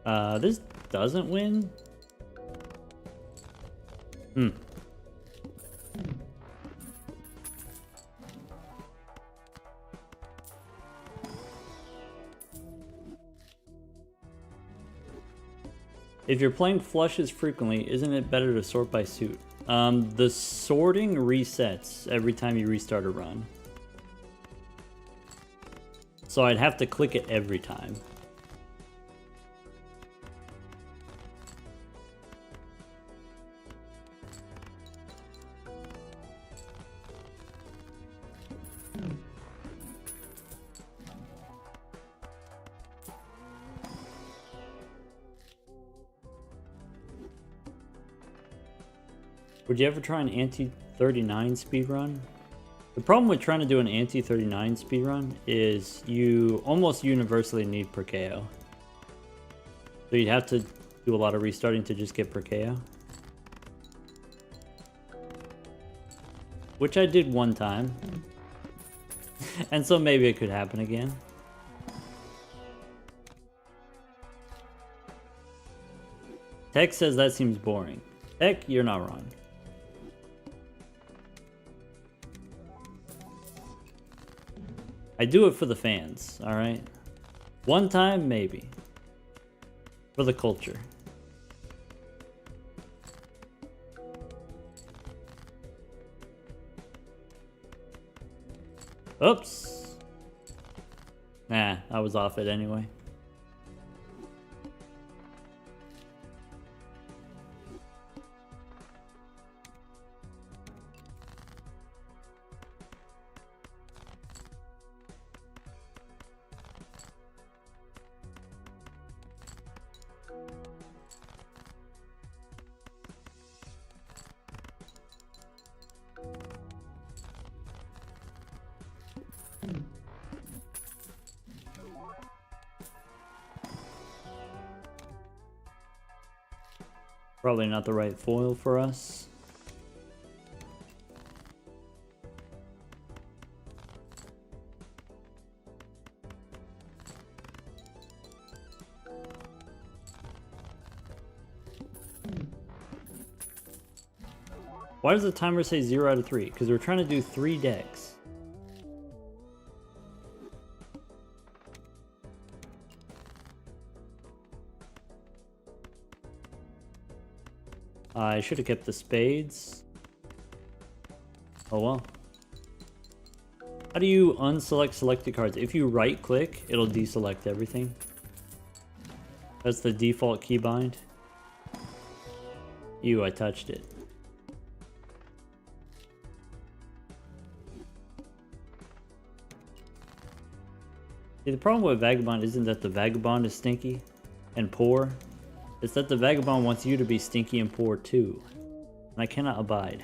A: This doesn't win? If you're playing flushes frequently, isn't it better to sort by suit? The sorting resets every time you restart a run. So I'd have to click it every time. Would you ever try an anti-39 speedrun? The problem with trying to do an anti-39 speedrun is you almost universally need per KO. So you'd have to do a lot of restarting to just get per KO. Which I did one time. And so maybe it could happen again. Tech says that seems boring. Tech, you're not wrong. I do it for the fans, alright? One time, maybe. For the culture. Oops. Nah, I was off it anyway. Probably not the right foil for us. Why does the timer say 0 out of 3? Because we're trying to do 3 decks. I should have kept the spades. Oh well. How do you unselect selected cards? If you right click, it'll deselect everything. That's the default keybind. Ew, I touched it. See, the problem with Vagabond isn't that the Vagabond is stinky and poor. It's that the Vagabond wants you to be stinky and poor too. And I cannot abide.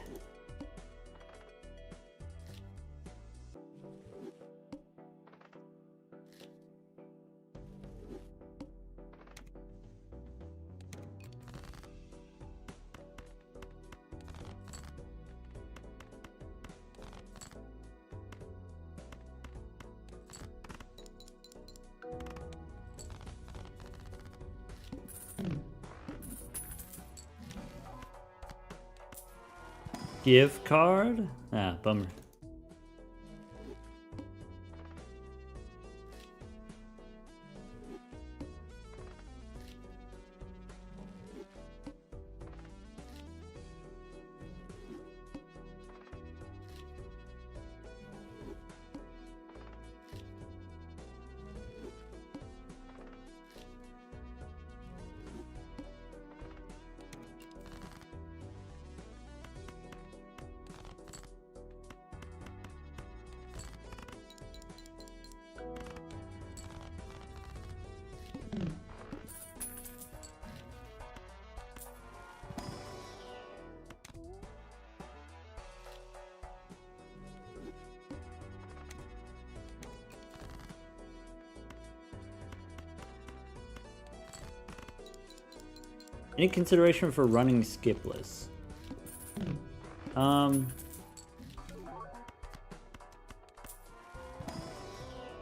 A: Gift card? Ah, bummer. Any consideration for running skipless?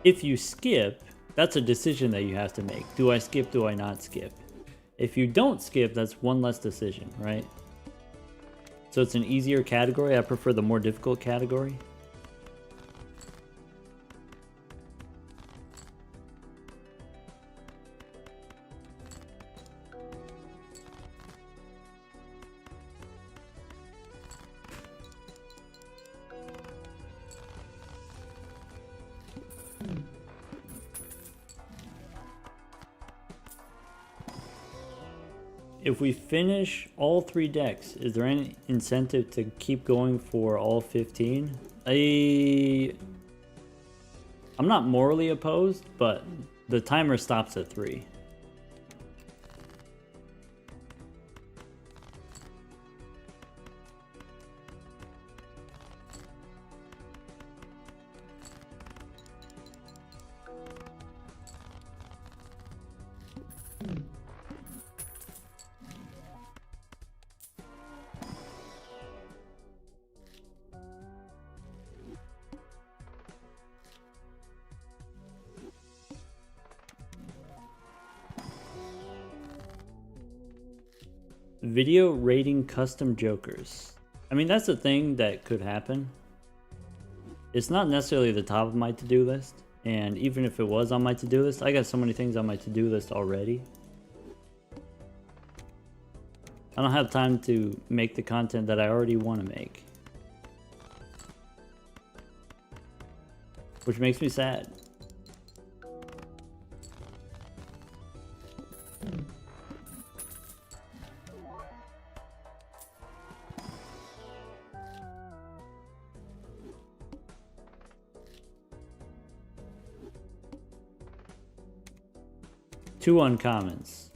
A: If you skip, that's a decision that you have to make. Do I skip? Do I not skip? If you don't skip, that's one less decision, right? So it's an easier category. I prefer the more difficult category. If we finish all 3 decks, is there any incentive to keep going for all 15? I'm not morally opposed, but the timer stops at 3. Video rating custom jokers. I mean, that's a thing that could happen. It's not necessarily the top of my to-do list. And even if it was on my to-do list, I got so many things on my to-do list already. I don't have time to make the content that I already want to make. Which makes me sad. Two uncommons.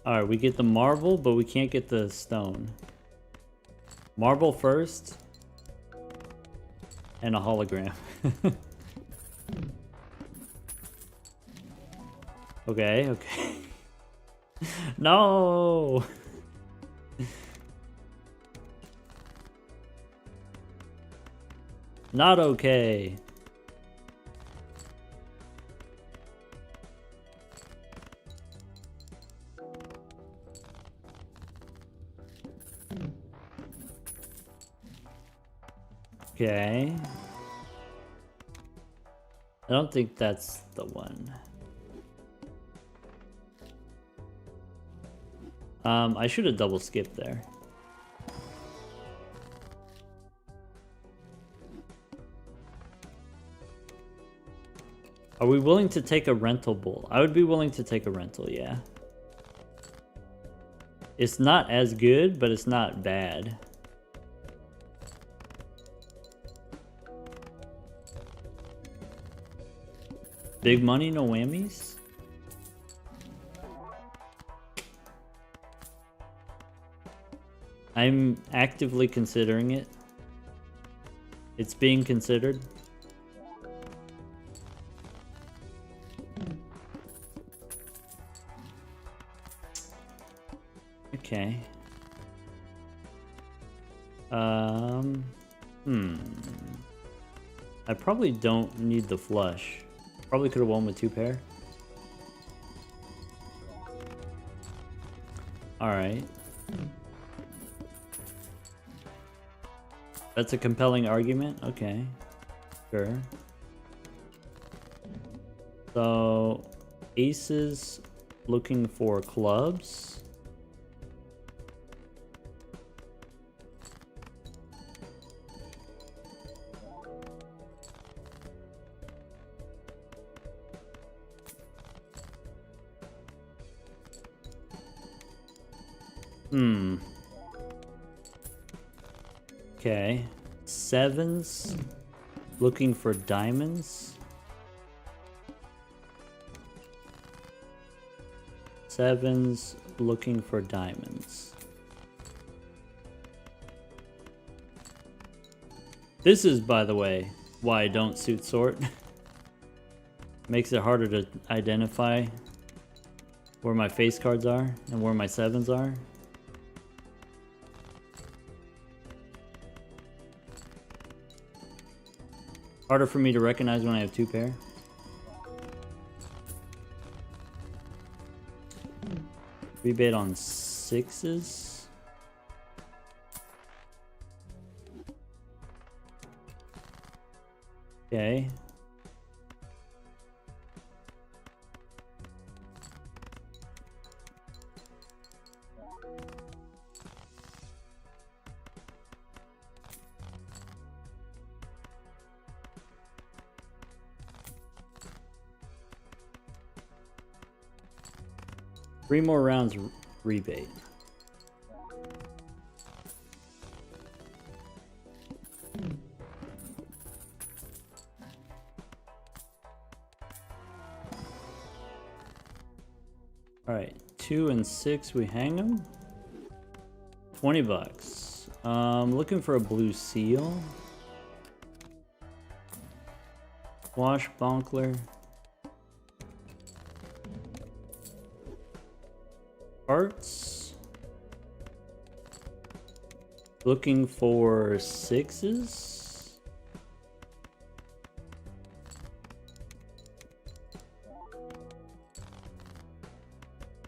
A: Alright, we get the marble, but we can't get the stone. Marble first. And a hologram. Okay, okay. No! Not okay. Okay. I don't think that's the one. I should have double skipped there. Are we willing to take a rental bull? I would be willing to take a rental, yeah. It's not as good, but it's not bad. Big money, no whammies? I'm actively considering it. It's being considered. Okay. I probably don't need the flush. Probably could have won with 2 pair. Alright. That's a compelling argument? Okay. Sure. So, aces looking for clubs. Okay. Sevens looking for diamonds. Sevens looking for diamonds. This is, by the way, why I don't suit sort. Makes it harder to identify where my face cards are and where my sevens are. Harder for me to recognize when I have 2 pair. Rebate on 6s. Okay. Three more rounds rebate. All right, 2 and 6, we hang them. 20 bucks. Looking for a blue seal. Swashbuckler. Hearts. Looking for 6s.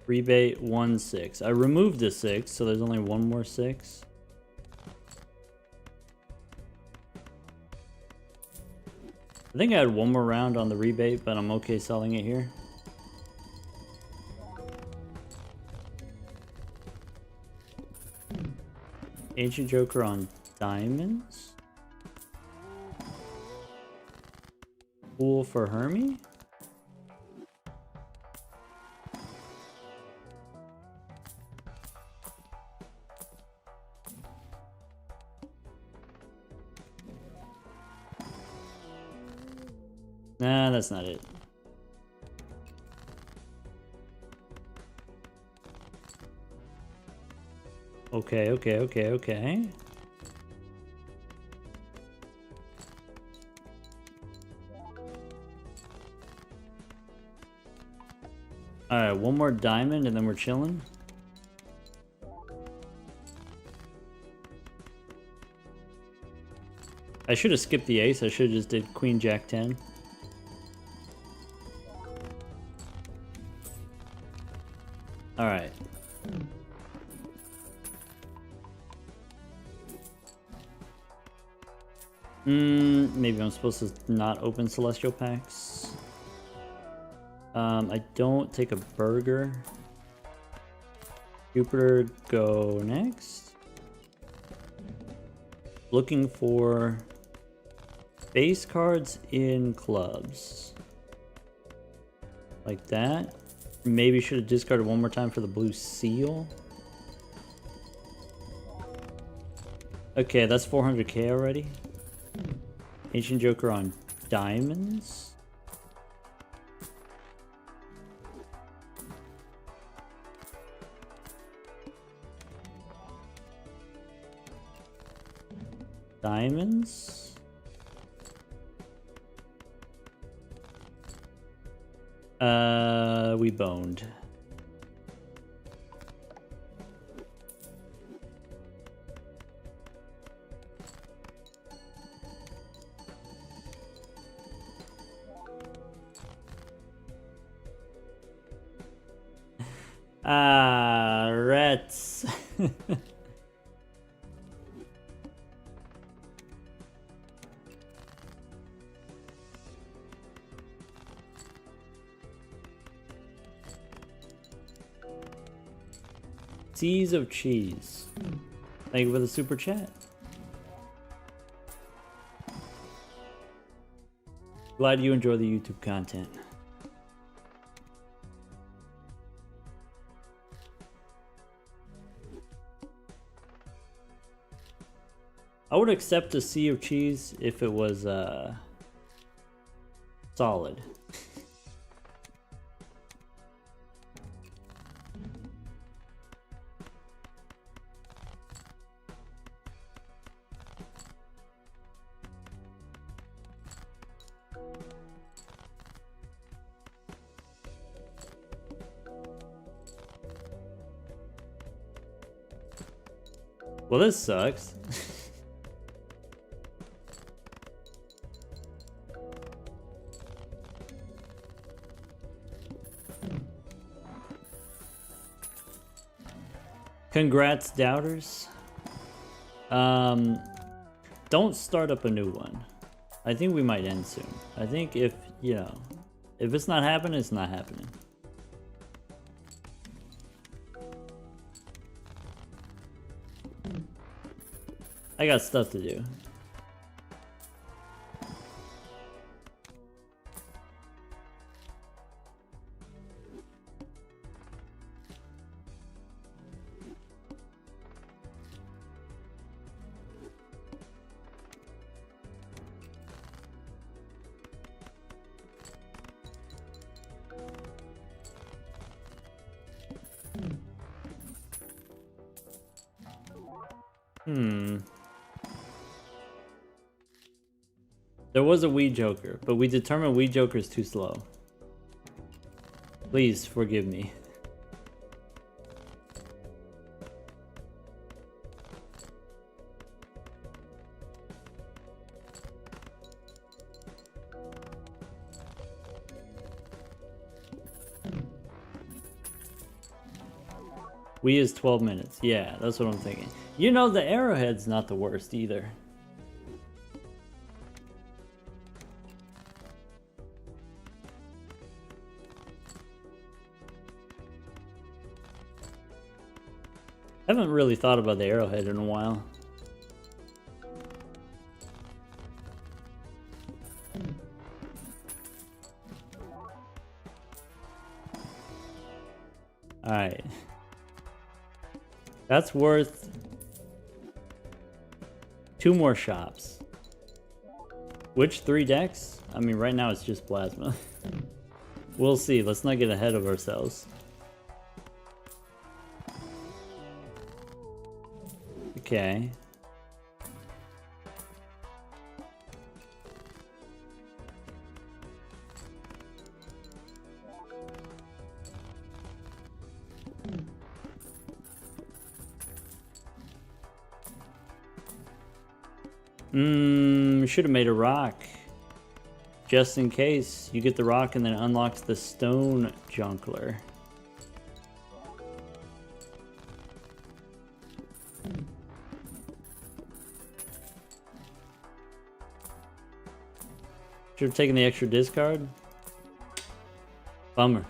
A: Rebate 1 6. I removed the 6, so there's only one more 6. I think I had one more round on the rebate, but I'm okay selling it here. Ancient Joker on diamonds. Pool for Hermie. Nah, that's not it. Okay. Alright, one more diamond and then we're chilling. I should have skipped the ace. I should have just did Queen Jack 10. Alright. Maybe I'm supposed to not open Celestial Packs. I don't take a burger. Jupiter, go next. Looking for base cards in clubs. Like that. Maybe should have discarded one more time for the blue seal. Okay, that's 400k already. Ancient Joker on diamonds. Diamonds. We boned. Rats. Seas of cheese. Thank you for the super chat. Glad you enjoy the YouTube content. I would accept a sea of cheese if it was solid. Well, this sucks. Congrats, doubters. Don't start up a new one. I think we might end soon. I think if, you know, if it's not happening, it's not happening. I got stuff to do. There was a Wii Joker, but we determined Wii Joker is too slow. Please forgive me. We is 12 minutes. Yeah, that's what I'm thinking. You know, the arrowhead's not the worst either. I haven't really thought about the arrowhead in a while. Alright. That's worth 2 more shops. Which 3 decks? I mean, right now it's just plasma. We'll see. Let's not get ahead of ourselves. Okay. Should have made a rock. Just in case. You get the rock and then it unlocks the stone junkler. Should have taken the extra discard. Bummer.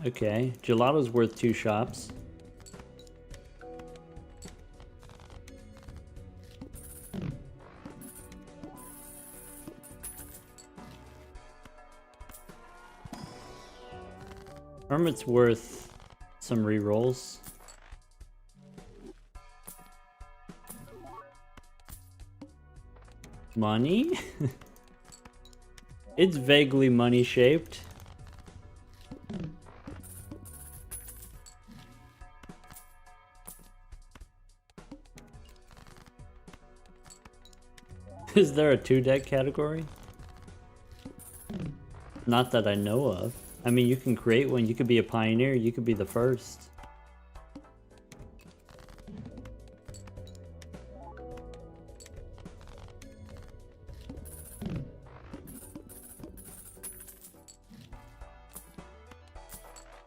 A: Okay, gelato's worth 2 shops. Hermit's worth some rerolls. Money? It's vaguely money shaped. Is there a 2-deck category? Not that I know of. I mean, you can create one. You could be a pioneer. You could be the first.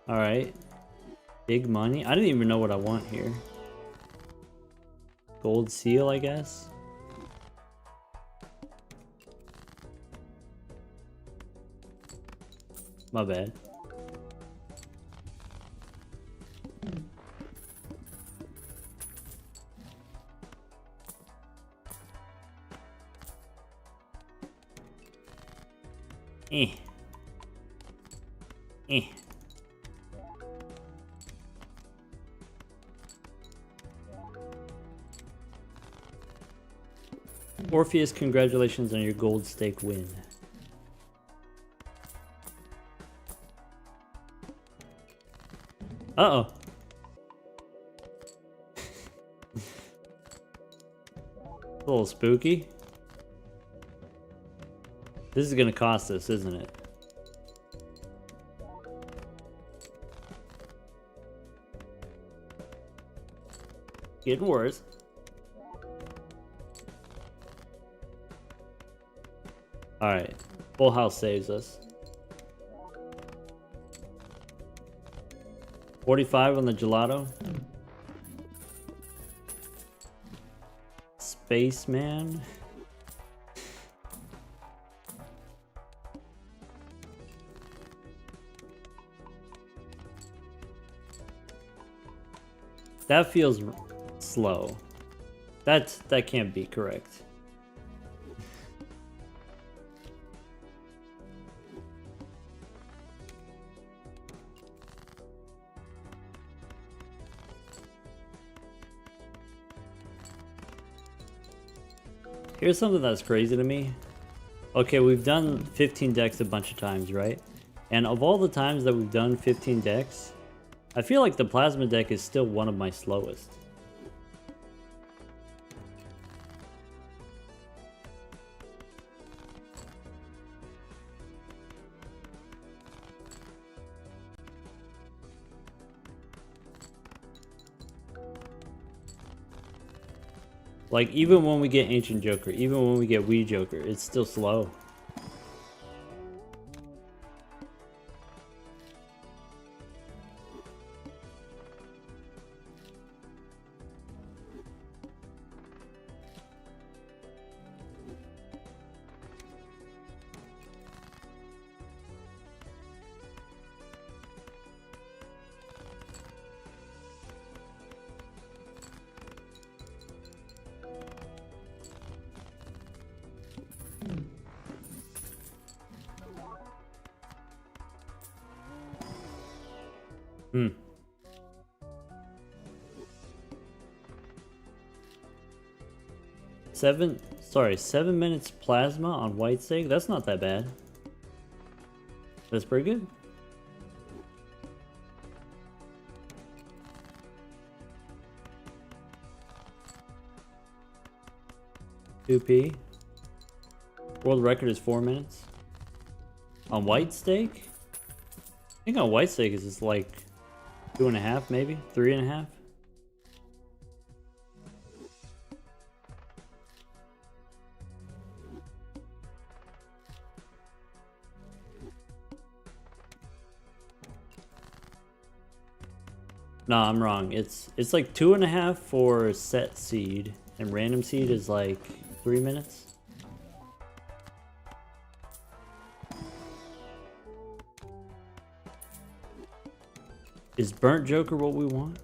A: Alright. Big money. I didn't even know what I want here. Gold seal, I guess. My bad. Eh. Orpheus, congratulations on your gold stake win. Uh-oh. A little spooky. This is gonna cost us, isn't it? Getting worse. Alright. Full house saves us. 45 on the gelato. Spaceman. That feels slow. That can't be correct. Here's something that's crazy to me. Okay, we've done 15 decks a bunch of times, right? And of all the times that we've done 15 decks, I feel like the plasma deck is still one of my slowest. Like, even when we get Ancient Joker, even when we get Wii Joker, it's still slow. Hmm. Seven minutes plasma on White Stake? That's not that bad. That's pretty good. $2p. World record is 4 minutes. On White Stake? I think on White Stake is just like 2.5, maybe 3.5. No, I'm wrong. It's like 2.5 for set seed, and random seed is like 3 minutes. Is Burnt Joker what we want?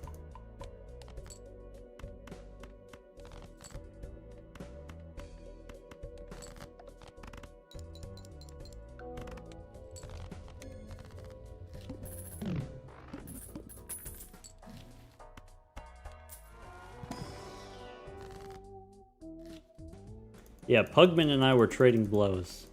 A: Yeah, Pugman and I were trading blows.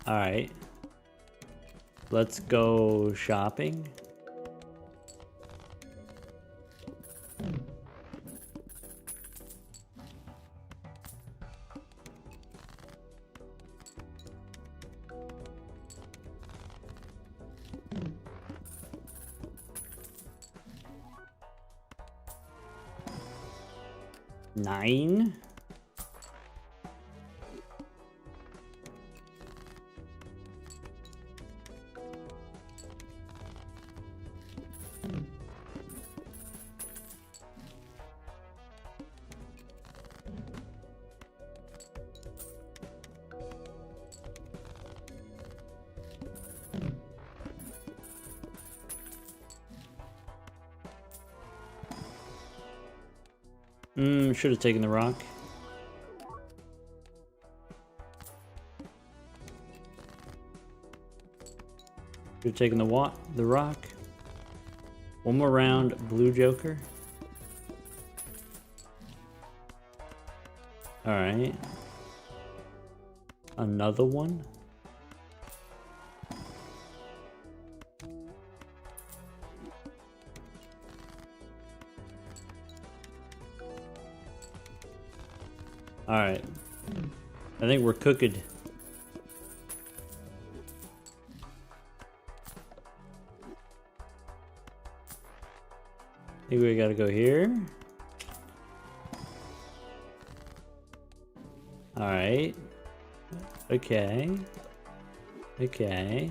A: All right. Let's go shopping. $9. Should have taken the rock. Should have taken the rock. One more round, blue Joker. All right. Another one. All right. I think we're cooked. I think we gotta go here. All right. Okay. Okay.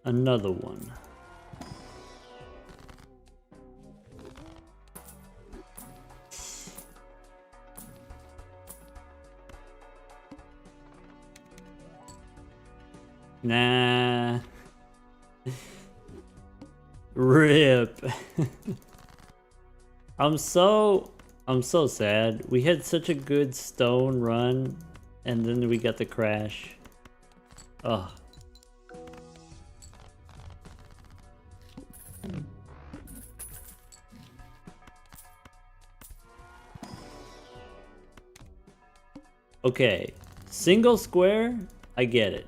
A: Another one. Nah. Rip. I'm so sad. We had such a good stone run and then we got the crash. Ugh. Okay, single square, I get it.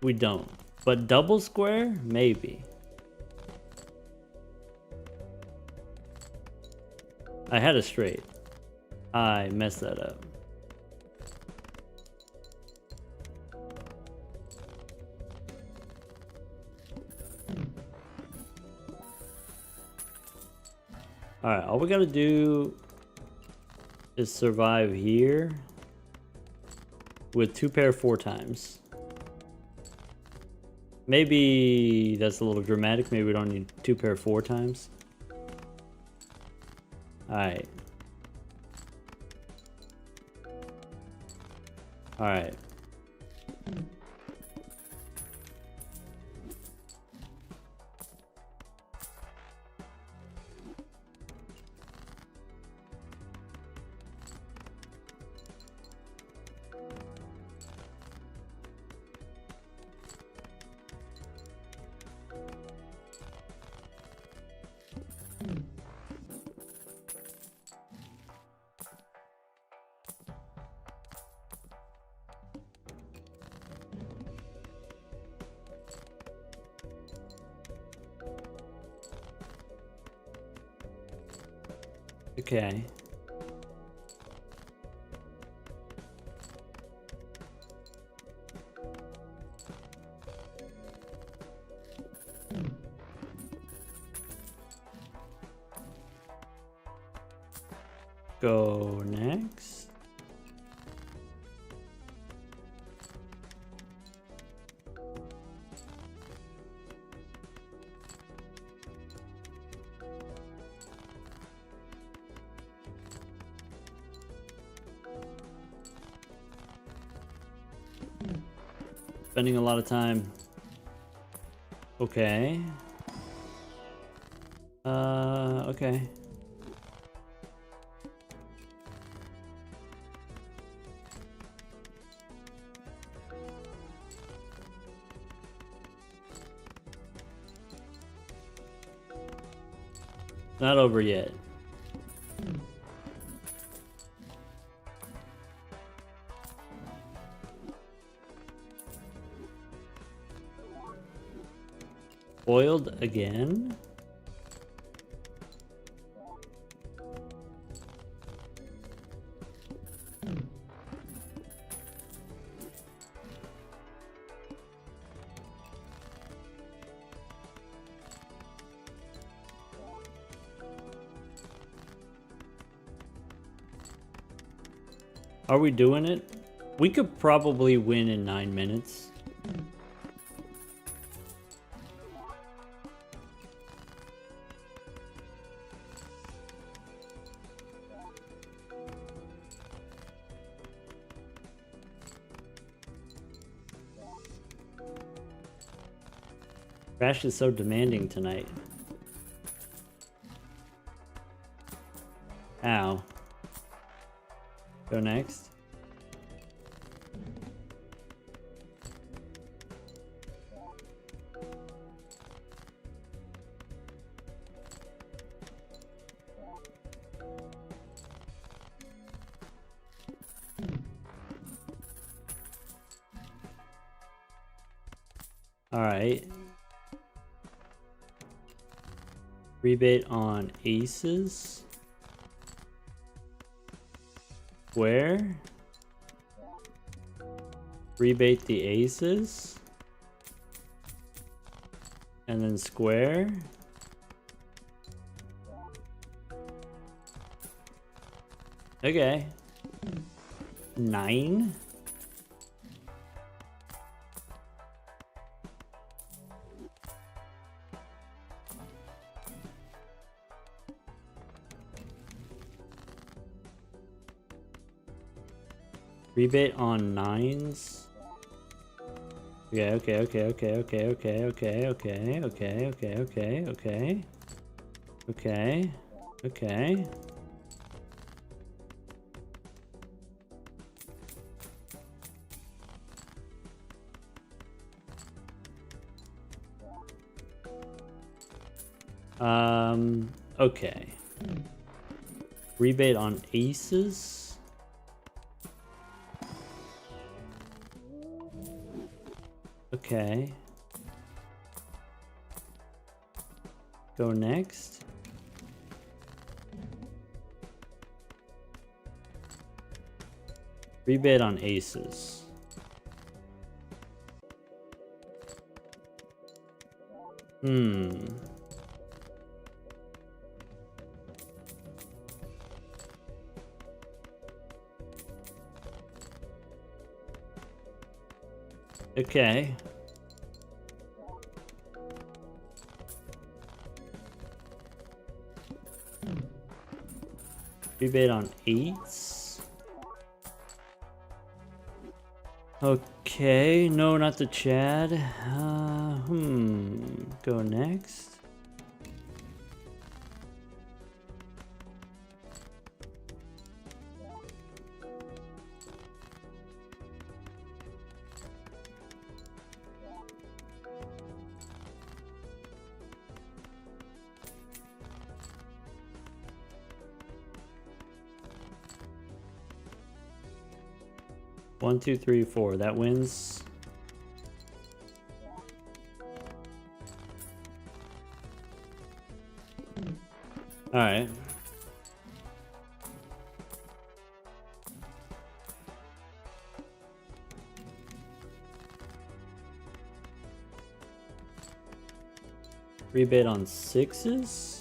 A: We don't. But double square, maybe. I had a straight. I messed that up. Alright, all we gotta do is survive here with 2 pair 4 times. Maybe that's a little dramatic. Maybe we don't need 2 pair 4 times. Alright. Alright. Okay. Go next. Spending a lot of time. Okay. Okay. Not over yet. Foiled again? Are we doing it? We could probably win in 9 minutes. Crash is so demanding tonight. Ow. Go next. All right. Rebate on aces. Square. Rebate the aces. And then square. Okay. 9. Rebate on 9s. Okay, okay, okay, okay, okay, okay, okay, okay, okay, okay, okay, okay. Okay. Okay. Okay. Rebate on aces. Okay. Go next. Rebate on aces. Okay. Rebate on eights. Okay, no, not the Chad. Go next. One, two, three, four. That wins. All right. Rebate on sixes.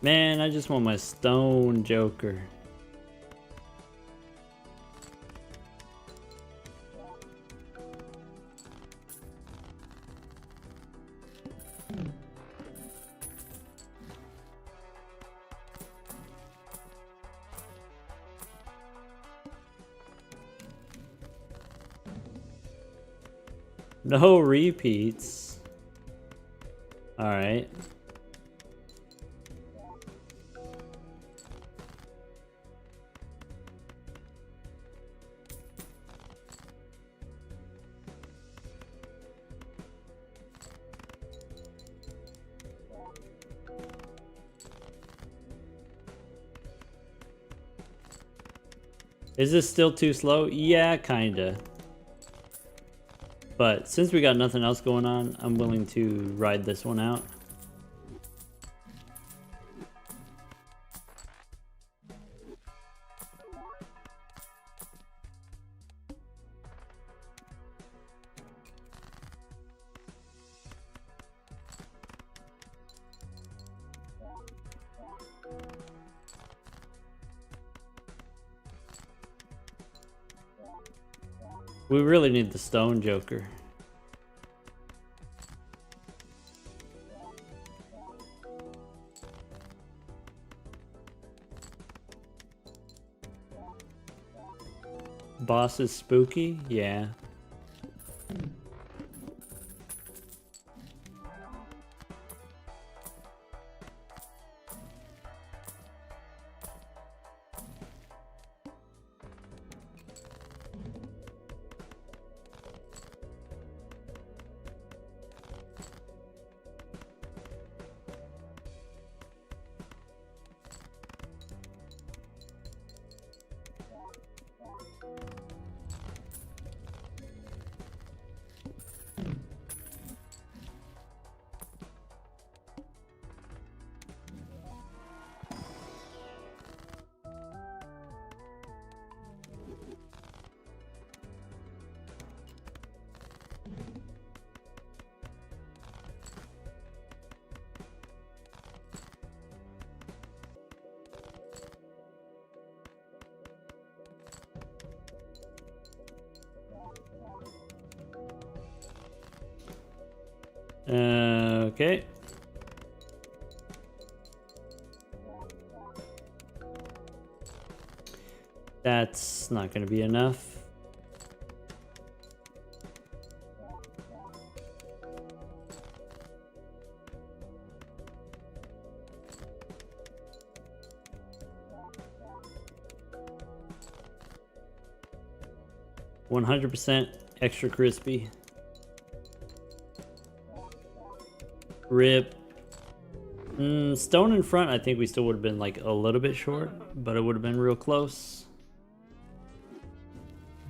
A: Man, I just want my stone joker. No repeats. All right. Is this still too slow? Yeah, kinda. But since we got nothing else going on, I'm willing to ride this one out. We really need the stone joker. Boss is spooky? Yeah. Okay. That's not going to be enough. %, extra crispy. Rip. Stone in front, I think we still would have been like a little bit short, but it would have been real close.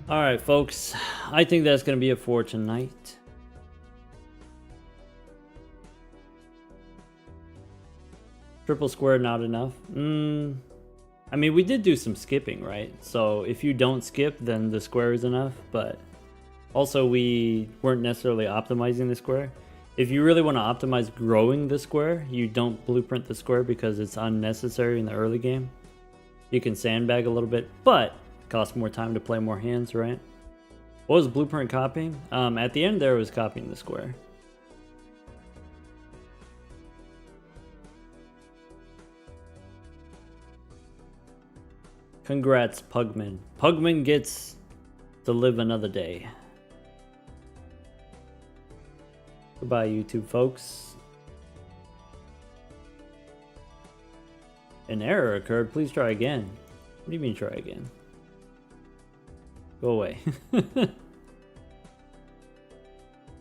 A: Alright, folks. I think that's going to be it for tonight. Triple square, not enough. I mean, we did do some skipping, right? So if you don't skip, then the square is enough. But also, we weren't necessarily optimizing the square. If you really want to optimize growing the square, you don't blueprint the square because it's unnecessary in the early game. You can sandbag a little bit, but it costs more time to play more hands, right? What was blueprint copying? At the end there, it was copying the square. Congrats, Pugman. Pugman gets to live another day. Goodbye, YouTube folks. An error occurred. Please try again. What do you mean try again? Go away.